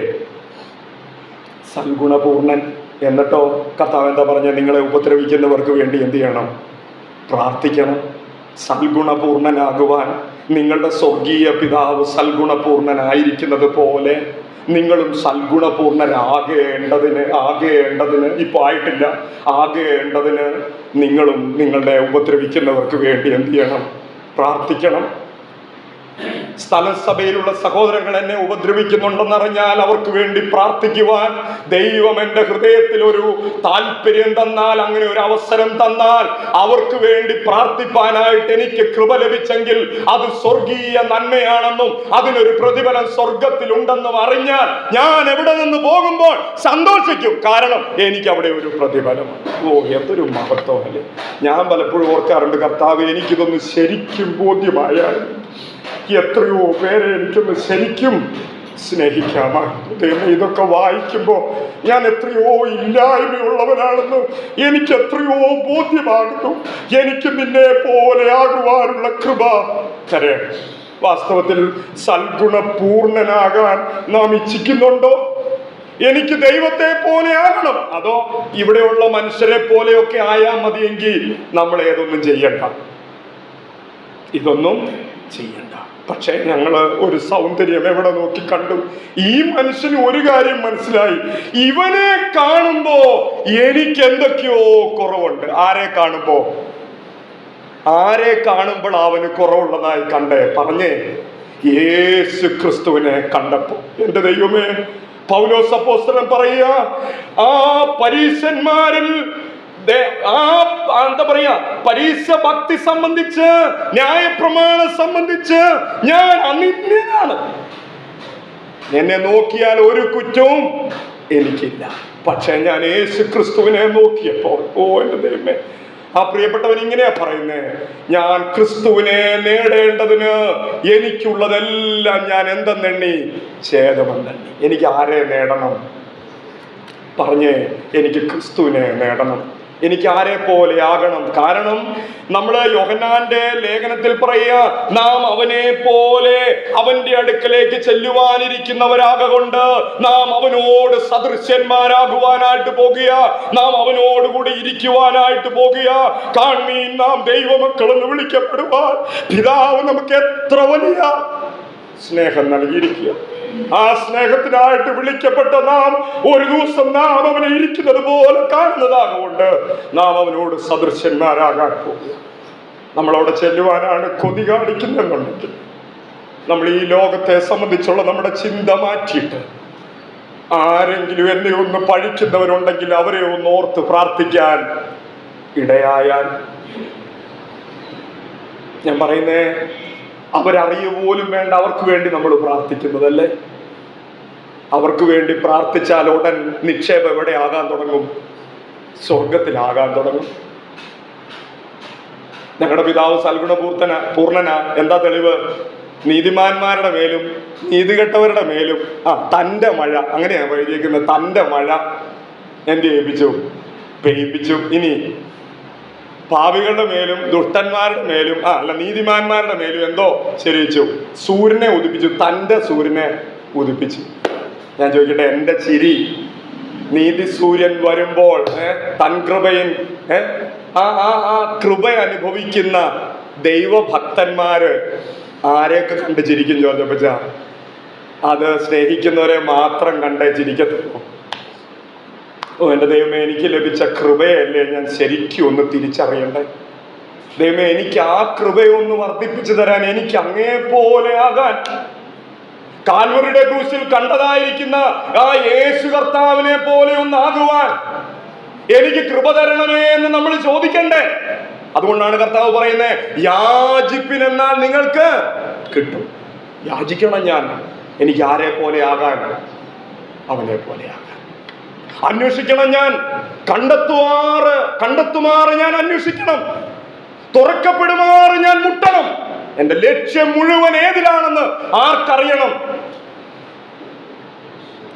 സൽഗുണപൂർണൻ? എന്നിട്ടോ കർത്താവ് എന്താ പറഞ്ഞ? നിങ്ങളെ ഉപദ്രവിക്കുന്നവർക്ക് വേണ്ടി എന്ത് ചെയ്യണം? പ്രാർത്ഥിക്കണം. സൽഗുണപൂർണനാകുവാൻ നിങ്ങളുടെ സ്വർഗീയ പിതാവ് സൽഗുണപൂർണനായിരിക്കുന്നത് പോലെ നിങ്ങളും സൽഗുണപൂർണനാകേണ്ടതിന് ഇപ്പോൾ ആയിട്ടില്ല, ആകേണ്ടതിന് നിങ്ങളും നിങ്ങളുടെ ഉപദ്രവിക്കുന്നവർക്ക് വേണ്ടി എന്ത് ചെയ്യണം? പ്രാർത്ഥിക്കണം. സ്ഥലസഭയിലുള്ള സഹോദരങ്ങൾ എന്നെ ഉപദ്രവിക്കുന്നുണ്ടെന്നറിഞ്ഞാൽ അവർക്ക് വേണ്ടി പ്രാർത്ഥിക്കുവാൻ ദൈവം എൻ്റെ ഹൃദയത്തിൽ ഒരു താല്പര്യം തന്നാൽ, അങ്ങനെ ഒരു അവസരം തന്നാൽ, അവർക്ക് വേണ്ടി പ്രാർത്ഥിപ്പാനായിട്ട് എനിക്ക് കൃപ ലഭിച്ചെങ്കിൽ അത് സ്വർഗീയ നന്മയാണെന്നും അതിനൊരു പ്രതിഫലം സ്വർഗത്തിലുണ്ടെന്നും അറിഞ്ഞാൽ ഞാൻ എവിടെ നിന്ന് പോകുമ്പോൾ സന്തോഷിക്കും. കാരണം എനിക്ക് അവിടെ ഒരു പ്രതിഫലമാണ്. എന്തൊരു മഹത്വം അല്ലേ! ഞാൻ പലപ്പോഴും ഓർക്കാറുണ്ട്, കർത്താവ്, എനിക്കിതൊന്ന് ശരിക്കും ബോധ്യമായാലും എത്രയോ പേരെ എനിക്കൊന്ന് ശരിക്കും സ്നേഹിക്കാമായിരുന്നു. ദൈവമേ, ഇതൊക്കെ വായിക്കുമ്പോൾ ഞാൻ എത്രയോ ഇല്ലായ്മയുള്ളവനാണെന്ന് എനിക്ക് എത്രയോ ബോധ്യമാകുന്നു. എനിക്ക് നിന്നെ പോലെ ആകുവാനുള്ള കൃപ തരണം. വാസ്തവത്തിൽ സൽഗുണപൂർണനാകാൻ നാം ഇച്ഛിക്കുന്നുണ്ടോ? എനിക്ക് ദൈവത്തെ പോലെ ആകണം, അതോ ഇവിടെയുള്ള മനുഷ്യരെ പോലെയൊക്കെ ആയാൽ മതിയെങ്കിൽ നമ്മൾ ഏതൊന്നും ചെയ്യണ്ട, ഇതൊന്നും ചെയ്യണ്ട. പക്ഷെ ഞങ്ങൾ ഒരു സൗന്ദര്യം എവിടെ നോക്കി കണ്ടു? ഈ മനുഷ്യന് ഒരു കാര്യം മനസ്സിലായി, ഇവനെ കാണുമ്പോ എനിക്ക് എന്തൊക്കെയോ കുറവുണ്ട്. ആരെ കാണുമ്പോൾ അവന് കുറവുള്ളതായി കണ്ടേ? പറഞ്ഞേ, യേശു ക്രിസ്തുവിനെ കണ്ടപ്പോ. എൻ്റെ ദൈവമേ, പൗലോസ് അപ്പോസ്തലൻ പറയുക, ആ പരീശന്മാരിൽ എന്താ പറയാ, പരീക്ഷ ഭക്തി സംബന്ധിച്ച്, ന്യായപ്രമാണം സംബന്ധിച്ച് ഞാൻ അനിന്യനാണ്. എന്നെ നോക്കിയാൽ ഒരു കുറ്റവും എനിക്കില്ല. പക്ഷെ ഞാൻ യേശു ക്രിസ്തുവിനെ നോക്കിയപ്പോൾ, എൻ്റെ ദൈവമേ, ആ പ്രിയപ്പെട്ടവൻ ഇങ്ങനെയാ പറയുന്നേ, ഞാൻ ക്രിസ്തുവിനെ നേടേണ്ടതിന് എനിക്കുള്ളതെല്ലാം ഞാൻ എന്തെന്നെണ്ണി ഛേദമെന്നെണ്ണി. എനിക്ക് ആരെ നേടണം? പറഞ്ഞേ, എനിക്ക് ക്രിസ്തുവിനെ നേടണം. എനിക്ക് ആരെ പോലെ ആകണം? കാരണം നമ്മൾ യോഹന്നാന്റെ ലേഖനത്തിൽ പറയുക, നാം അവനെ പോലെ അവന്റെ അടുക്കലേക്ക് ചെല്ലുവാനിരിക്കുന്നവരാകൊണ്ട് നാം അവനോട് സദൃശ്യന്മാരാകുവാനായിട്ട് പോകുക, നാം അവനോടുകൂടി ഇരിക്കുവാനായിട്ട് പോകുക. കാൺമീൻ, നാം ദൈവമക്കളെന്ന് വിളിക്കപ്പെടുവാൻ പിതാവ് നമുക്ക് എത്ര വലിയ സ്നേഹം നൽകിയിരിക്കുക. ആ സ്നേഹത്തിനായിട്ട് വിളിക്കപ്പെട്ട നാം ഒരു ദിവസം നാം അവനെ ഇരിക്കുന്നത് പോലെ കാണുന്നതാകൊണ്ട് നാം അവനോട് സദൃശ്യന്മാരാകാൻ പോകുക. നമ്മളവിടെ ചെല്ലുവാനാണ് കൊതി കാണിക്കുന്നുണ്ടെങ്കിൽ നമ്മൾ ഈ ലോകത്തെ സംബന്ധിച്ചുള്ള നമ്മുടെ ചിന്ത മാറ്റിയിട്ട് ആരെങ്കിലും എന്നെ ഒന്ന് പഴിക്കുന്നവരുണ്ടെങ്കിൽ അവരെ ഒന്ന് ഓർത്ത് പ്രാർത്ഥിക്കാൻ ഇടയായാൽ, ഞാൻ പറയുന്നേ, അവരറിയ പോലും വേണ്ട, അവർക്ക് വേണ്ടി നമ്മൾ പ്രാർത്ഥിക്കുന്നതല്ലേ. അവർക്ക് വേണ്ടി പ്രാർത്ഥിച്ചാൽ ഉടൻ നിക്ഷേപം എവിടെ ആകാൻ തുടങ്ങും? സ്വർഗത്തിലാകാൻ തുടങ്ങും. ഞങ്ങളുടെ പിതാവ് സൽഗുണ പൂർണ്ണന. എന്താ തെളിവ്? നീതിമാന്മാരുടെ മേലും നീതികെട്ടവരുടെ മേലും തൻ്റെ മഴ, അങ്ങനെയാണ് എഴുതിയിരിക്കുന്നത്, തൻ്റെ മഴ എന്ത് ചെയ്യിപ്പിച്ചു? പെയ്യിപ്പിച്ചു. ഇനി പാപികളുടെ മേലും ദുഷ്ടന്മാരുടെ മേലും നീതിമാന്മാരുടെ മേലും എന്തോ ശരിച്ചു? സൂര്യനെ ഉദിപ്പിച്ചു, തൻ്റെ സൂര്യനെ ഉദിപ്പിച്ചു. ഞാൻ ചോദിക്കട്ടെ, എൻ്റെ ചിരി നീതി സൂര്യൻ വരുമ്പോൾ തൻ കൃപയും ആ കൃപ അനുഭവിക്കുന്ന ദൈവഭക്തന്മാര് ആരെയൊക്കെ കണ്ട് ചിരിക്കും ചോദിച്ചപ്പച്ച? അത് സ്നേഹിക്കുന്നവരെ മാത്രം കണ്ടേ ചിരിക്കത്തുള്ളൂ. എൻ്റെ ദൈവമേ, എനിക്ക് ലഭിച്ച കൃപയല്ലേ ഞാൻ ശരിക്കും ഒന്ന് തിരിച്ചറിയണ്ടേ? ദൈവമേ, എനിക്ക് ആ കൃപയൊന്ന് വർദ്ധിപ്പിച്ചു തരാൻ, എനിക്ക് അങ്ങേ പോലെ ആകാൻ, കാൽവറിയുടെ ക്രൂശിൽ കണ്ടതായിരിക്കുന്ന ആ യേശു കർത്താവിനെ പോലെ ഒന്നാകുവാൻ എനിക്ക് കൃപ തരണമേ എന്ന് നമ്മൾ ചോദിക്കണ്ടേ? അതുകൊണ്ടാണ് കർത്താവ് പറയുന്നത്, യാചിപ്പിനെന്നാൽ നിങ്ങൾക്ക് കിട്ടും. യാചിക്കണം ഞാൻ, എനിക്ക് ആരെ പോലെ ആകാൻ? അവനെ പോലെ ആകാൻ. അന്വേഷിക്കണം ഞാൻ, കണ്ടെത്തുമാറ് ഞാൻ അന്വേഷിക്കണം, തുറക്കപ്പെടുമാറ് ഞാൻ മുട്ടണം. എന്റെ ലക്ഷ്യം മുഴുവൻ ഏതിലാണെന്ന് ആർക്കറിയണം?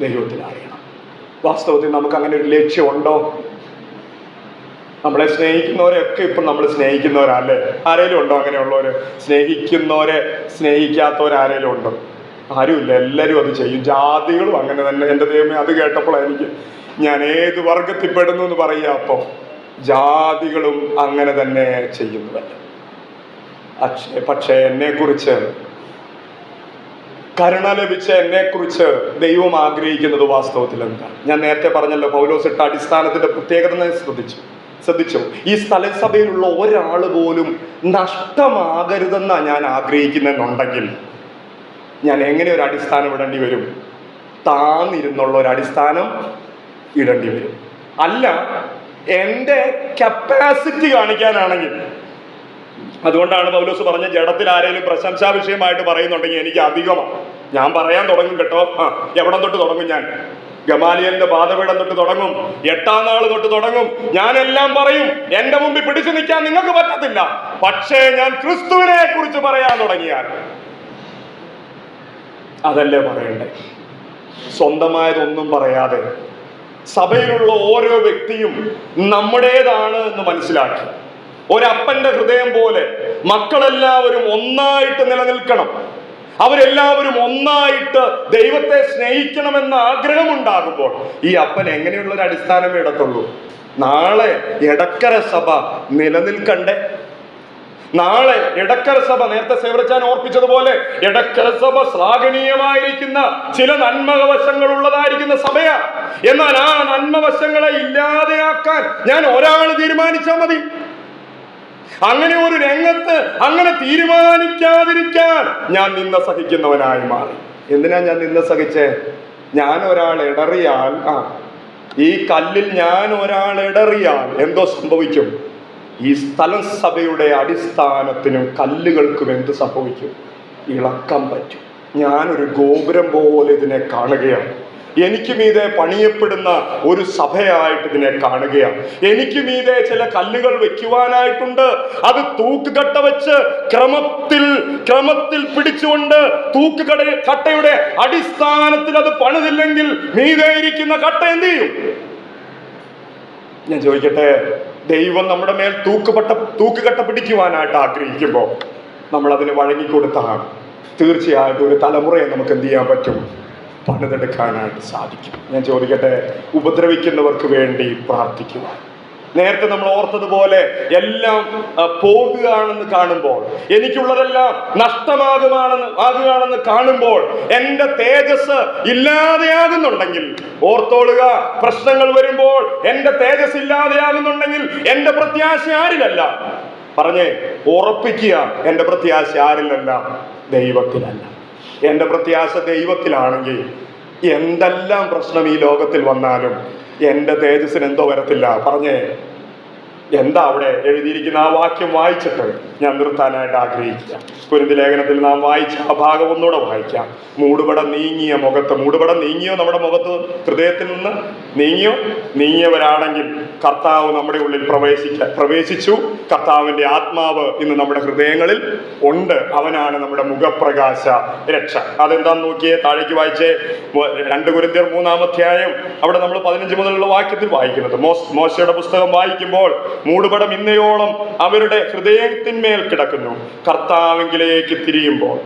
ദൈവത്തിനറിയണം. വാസ്തവത്തിൽ നമുക്ക് അങ്ങനെ ഒരു ലക്ഷ്യമുണ്ടോ? നമ്മളെ സ്നേഹിക്കുന്നവരെയൊക്കെ ഇപ്പം നമ്മൾ സ്നേഹിക്കുന്നവരല്ലേ? ആരേലും ഉണ്ടോ അങ്ങനെയുള്ളവര്? സ്നേഹിക്കുന്നവരെ സ്നേഹിക്കാത്തവരാരേലും ഉണ്ടോ? ആരുമില്ല. എല്ലാവരും അത് ചെയ്യും. ജാതികളും അങ്ങനെ തന്നെ. എൻ്റെ ദൈവമേ, അത് കേട്ടപ്പോഴാണ് എനിക്ക്, ഞാൻ ഏത് വർഗത്തിൽപ്പെടുന്നു എന്ന് പറയുക. അപ്പം ജാതികളും അങ്ങനെ തന്നെ ചെയ്യുന്നതല്ല. പക്ഷേ എന്നെക്കുറിച്ച്, കരുണ ലഭിച്ച എന്നെക്കുറിച്ച് ദൈവം ആഗ്രഹിക്കുന്നത് വാസ്തവത്തിൽ എന്താണ്? ഞാൻ നേരത്തെ പറഞ്ഞല്ലോ, പൗലോസ് ഇട്ട അടിസ്ഥാനത്തിന്റെ പ്രത്യേകത ശ്രദ്ധിച്ചു. ഈ സ്ഥലസഭയിലുള്ള ഒരാൾ പോലും നഷ്ടമാകരുതെന്നാണ് ഞാൻ ആഗ്രഹിക്കുന്നെന്നുണ്ടെങ്കിൽ ഞാൻ എങ്ങനെ ഒരു അടിസ്ഥാനം ഇടേണ്ടി വരും? താന്നിരുന്നുള്ള ഒരു അടിസ്ഥാനം ഇടേണ്ടി വരും. അല്ല, എൻ്റെ കപ്പാസിറ്റി കാണിക്കാനാണെങ്കിൽ. അതുകൊണ്ടാണ് പൗലോസ് പറഞ്ഞ, ജഡത്തിൽ ആരെങ്കിലും പ്രശംസാ വിഷയമായിട്ട് പറയുന്നുണ്ടെങ്കിൽ എനിക്ക് അധികമാണ്, ഞാൻ പറയാൻ തുടങ്ങും കേട്ടോ. എവിടം തൊട്ട് തുടങ്ങും? ഞാൻ ഗമാലിയലിന്റെ പാദപീഠം തൊട്ട് തുടങ്ങും, 8-ാം നാൾ തൊട്ട് തുടങ്ങും. ഞാനെല്ലാം പറയും. എന്റെ മുമ്പിൽ പിടിച്ചു നിൽക്കാൻ നിങ്ങൾക്ക് പറ്റത്തില്ല. പക്ഷേ ഞാൻ ക്രിസ്തുവിനെ കുറിച്ച് പറയാൻ തുടങ്ങിയാൽ അതല്ലേ പറയണ്ടേ? സ്വന്തമായതൊന്നും പറയാതെ സഭയിലുള്ള ഓരോ വ്യക്തിയും നമ്മുടേതാണ് എന്ന് മനസ്സിലാക്കി, ഒരപ്പന്റെ ഹൃദയം പോലെ മക്കളെല്ലാവരും ഒന്നായിട്ട് നിലനിൽക്കണം, അവരെല്ലാവരും ഒന്നായിട്ട് ദൈവത്തെ സ്നേഹിക്കണമെന്ന ആഗ്രഹമുണ്ടാകുമ്പോൾ ഈ അപ്പൻ എങ്ങനെയുള്ള ഒരു അടിസ്ഥാനമേ ഇടത്തുള്ളൂ? നാളെ എടക്കര സഭ നിലനിൽക്കണ്ടേ? നാളെ എടക്കര സഭ, നേരത്തെ സേവ്രച്ചാൻ ഓർപ്പിച്ചതുപോലെ, എടക്കര സഭ ശ്ലാഘനീയമായിരിക്കുന്ന ചില നന്മവശങ്ങൾ ഉള്ളതായിരിക്കുന്ന സഭയാ. എന്നാൽ ആ നന്മവശങ്ങളെ ഇല്ലാതെയാക്കാൻ ഞാൻ ഒരാൾ തീരുമാനിച്ചാൽ മതി. അങ്ങനെ ഒരു രംഗത്ത് അങ്ങനെ തീരുമാനിക്കാതിരിക്കാൻ ഞാൻ നിന്ന സഹിക്കുന്നവനായി മാറി. എന്തിനാ ഞാൻ നിന്ന സഹിച്ചേ? ഞാൻ ഒരാൾ ഇടറിയാൽ, ഈ കല്ലിൽ ഞാൻ ഒരാൾ ഇടറിയാൽ എന്തോ സംഭവിക്കും? ഈ സ്ഥലം സഭയുടെ അടിസ്ഥാനത്തിനും കല്ലുകൾക്കും എന്ത് സംഭവിക്കും? ഇളക്കം പറ്റും. ഞാനൊരു ഗോപുരം പോലെ ഇതിനെ കാണുകയാണ്. എനിക്ക് മീതെ പണിയപ്പെടുന്ന ഒരു സഭയായിട്ട് ഇതിനെ കാണുകയാണ്. എനിക്ക് മീതെ ചില കല്ലുകൾ വെക്കുവാനായിട്ടുണ്ട്. അത് തൂക്കുകട്ട വെച്ച് ക്രമത്തിൽ പിടിച്ചുകൊണ്ട് കട്ടയുടെ അടിസ്ഥാനത്തിൽ അത് പണിതില്ലെങ്കിൽ മീതെ ഇരിക്കുന്ന കട്ട എന്ത് ചെയ്യും? ഞാൻ ചോദിക്കട്ടെ, ദൈവം നമ്മുടെ മേൽ തൂക്കുകട്ട പിടിക്കുവാനായിട്ട് ആഗ്രഹിക്കുമ്പോൾ നമ്മൾ അതിന് വഴങ്ങിക്കൊടുത്താണ് തീർച്ചയായിട്ടും ഒരു തലമുറയെ നമുക്ക് എന്ത് ചെയ്യാൻ പറ്റും? പണിതെടുക്കാനായിട്ട് സാധിക്കും. ഞാൻ ചോദിക്കട്ടെ, ഉപദ്രവിക്കുന്നവർക്ക് വേണ്ടി പ്രാർത്ഥിക്കുക. നേരത്തെ നമ്മൾ ഓർത്തതുപോലെ എല്ലാം പോകുകയാണെന്ന് കാണുമ്പോൾ, എനിക്കുള്ളതെല്ലാം നഷ്ടമാകുകയാണെന്ന് കാണുമ്പോൾ, എൻ്റെ തേജസ് ഇല്ലാതെയാകുന്നുണ്ടെങ്കിൽ ഓർത്തോളുക, പ്രശ്നങ്ങൾ വരുമ്പോൾ എൻ്റെ തേജസ് ഇല്ലാതെയാകുന്നുണ്ടെങ്കിൽ എൻ്റെ പ്രത്യാശ ആരിലല്ല? പറഞ്ഞേ, ഉറപ്പിക്കുക, എൻ്റെ പ്രത്യാശ ആരിലല്ല? ദൈവത്തിലല്ല. എൻ്റെ പ്രത്യാശ ദൈവത്തിലാണെങ്കിൽ എന്തെല്ലാം പ്രശ്നം ഈ ലോകത്തിൽ വന്നാലും എൻ്റെ തേജസ്സിന് എന്തോ വരത്തില്ല. പറഞ്ഞേ, എന്താ അവിടെ എഴുതിയിരിക്കുന്ന ആ വാക്യം വായിച്ചിട്ട് ഞാൻ നിർത്താനായിട്ട് ആഗ്രഹിക്കുക. കൊരിന്ത്യർ ലേഖനത്തിൽ നാം വായിച്ച ആ ഭാഗം ഒന്നുകൂടെ വായിക്കാം. മൂടുപടം നീങ്ങിയ മുഖത്ത്, മൂടുപടം നീങ്ങിയോ? നമ്മുടെ മുഖത്ത് ഹൃദയത്തിൽ നിന്ന് നീങ്ങിയവരാണെങ്കിൽ കർത്താവ് നമ്മുടെ ഉള്ളിൽ പ്രവേശിച്ചു. കർത്താവിൻ്റെ ആത്മാവ് ഇന്ന് നമ്മുടെ ഹൃദയങ്ങളിൽ ഉണ്ട്. അവനാണ് നമ്മുടെ മുഖപ്രകാശ രക്ഷ. അതെന്താന്ന് നോക്കിയേ, താഴേക്ക് വായിച്ചേ. 2 കൊരിന്ത്യർ 3-ാം അധ്യായം, അവിടെ നമ്മൾ 15 മുതലുള്ള വാക്യത്തിൽ വായിക്കുന്നത്, മോശയുടെ പുസ്തകം വായിക്കുമ്പോൾ, മൂടുപടം ഇന്നയോളം അവരുടെ ഹൃദയത്തിന്മേൽ കിടക്കുന്നു, കർത്താവിലേക്ക് തിരിയുമ്പോൾ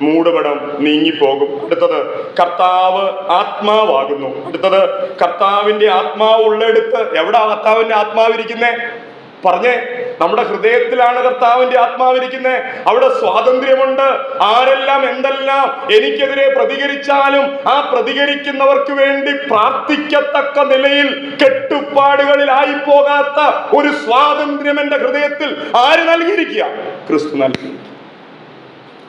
മൂടുപടം നീങ്ങിപ്പോകും. അടുത്തത്, കർത്താവ് ആത്മാവാകുന്നു. അടുത്തത്, കർത്താവിന്റെ ആത്മാവ് ഉള്ളിടത്ത് എവിടാ കർത്താവിന്റെ ആത്മാവിരിക്കുന്നേ? പറഞ്ഞേ, നമ്മുടെ ഹൃദയത്തിലാണ് കർത്താവിന്റെ ആത്മാവിരിക്കുന്നത്. അവിടെ സ്വാതന്ത്ര്യമുണ്ട്. ആരെല്ലാം എന്തെല്ലാം എനിക്കെതിരെ പ്രതികരിച്ചാലും ആ പ്രതികരിക്കുന്നവർക്ക് വേണ്ടി പ്രാർത്ഥിക്കത്തക്ക നിലയിൽ കെട്ടുപാടുകളിലായി പോകാത്ത ഒരു സ്വാതന്ത്ര്യം എൻ്റെ ഹൃദയത്തിൽ ആര് നൽകിയിരിക്കുക? ക്രിസ്തു നൽകി.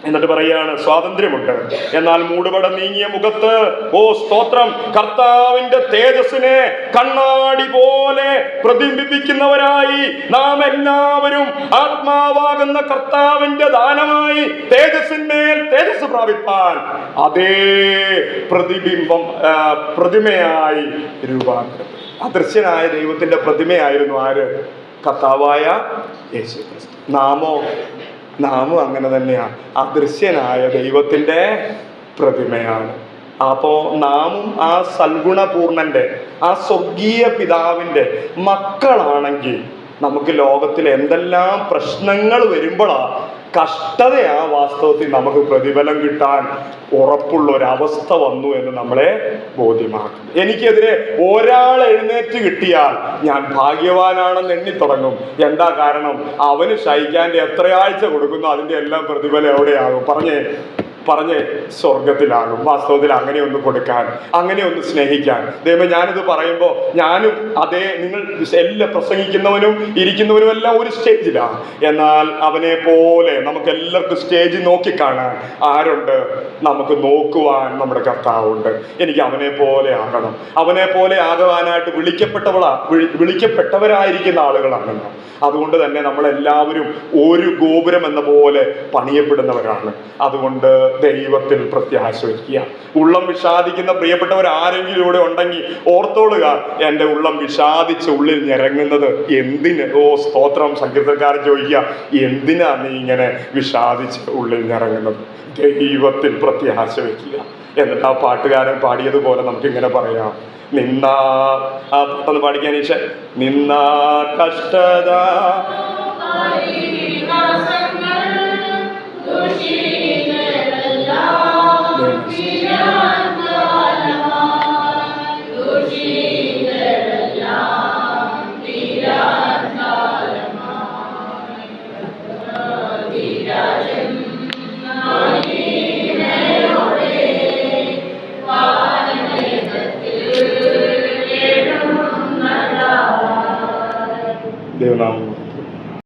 എന്നിട്ട് പറയാണ്, സ്വാതന്ത്ര്യമുണ്ട്. എന്നാൽ മൂടുപടം നീങ്ങിയ മുഖത്ത്, ഓ സ്തോത്രം, കർത്താവിന്റെ തേജസ്സിനെ കണ്ണാടി പോലെ പ്രതിബിംബിക്കുന്നവരായി നാം എല്ലാവരും ആത്മാവാകുന്ന കർത്താവിന്റെ ദാനമായി തേജസ്സിന്മേൽ തേജസ് പ്രാപിപ്പാൻ അതേ പ്രതിമയായി രൂപാന്തരം. അദൃശ്യനായ ദൈവത്തിന്റെ പ്രതിമയായിരുന്നു ആര്? കർത്താവായ യേശു ക്രിസ്തു. നാമും അങ്ങനെ തന്നെയാണ്. അദൃശ്യനായ ദൈവത്തിൻ്റെ പ്രതിമയാണ്. അപ്പോൾ നാമും ആ സൽഗുണപൂർണന്റെ, ആ സ്വർഗീയ പിതാവിൻ്റെ മക്കളാണെങ്കിൽ നമുക്ക് ലോകത്തിൽ എന്തെല്ലാം പ്രശ്നങ്ങൾ വരുമ്പോഴാണ്, കഷ്ടതയാ വാസ്തവത്തിൽ നമുക്ക് പ്രതിഫലം കിട്ടാൻ ഉറപ്പുള്ള ഒരവസ്ഥ വന്നു എന്ന് നമ്മളെ ബോധ്യമാക്കും. എനിക്കെതിരെ ഒരാൾ എഴുന്നേറ്റ് കിട്ടിയാൽ ഞാൻ ഭാഗ്യവാനാണെന്ന് എണ്ണി തുടങ്ങും. എന്താ കാരണം? അവന് ശയിക്കാൻ എത്രയാഴ്ച കൊടുക്കുന്നു, അതിൻ്റെ എല്ലാം പ്രതിഫലം എവിടെയാകും? പറഞ്ഞ് സ്വർഗത്തിലാകും. വാസ്തവത്തിൽ അങ്ങനെ ഒന്ന് കൊടുക്കാൻ, അങ്ങനെ ഒന്ന് സ്നേഹിക്കാൻ. ദൈവമേ, ഞാനിത് പറയുമ്പോൾ ഞാനും അതേ, നിങ്ങൾ എല്ലാ പ്രസംഗിക്കുന്നവനും ഇരിക്കുന്നവനും എല്ലാം ഒരു സ്റ്റേജിലാണ്. എന്നാൽ അവനെ പോലെ നമുക്ക് എല്ലാവർക്കും സ്റ്റേജ് നോക്കിക്കാണാൻ ആരുണ്ട്? നമുക്ക് നോക്കുവാൻ നമ്മുടെ കർത്താവുണ്ട്. എനിക്ക് അവനെ പോലെ ആകണം. അവനെ പോലെ ആകുവാനായിട്ട് വിളിക്കപ്പെട്ടവരായിരിക്കുന്ന ആളുകളാണ്. അതുകൊണ്ട് തന്നെ നമ്മളെല്ലാവരും ഒരു ഗോപുരം എന്ന പോലെ പണിയപ്പെടുന്നവരാണ്. അതുകൊണ്ട് ദൈവത്തിൽ പ്രത്യാശ വയ്ക്കുക. ഉള്ളം വിഷാദിക്കുന്ന പ്രിയപ്പെട്ടവർ ആരെങ്കിലും ഇവിടെ ഉണ്ടെങ്കിൽ ഓർത്തോളുക, എൻ്റെ ഉള്ളം വിഷാദിച്ച് ഉള്ളിൽ ഞെരങ്ങുന്നത് എന്തിന്? ഓ സ്തോത്രം. സങ്കീർത്തനക്കാരൻ ചോദിക്കുക, എന്തിനാ നീ ഇങ്ങനെ വിഷാദിച്ച് ഉള്ളിൽ ഞെരങ്ങുന്നത്? ദൈവത്തിൽ പ്രത്യാശ വയ്ക്കുക. എന്നിട്ട് ആ പാട്ടുകാരൻ പാടിയതുപോലെ നമുക്കിങ്ങനെ പറയാം, പെട്ടെന്ന് പാടിക്കാൻ ഈശോ, നിന്ന കഷ്ടത ദൈവനാമം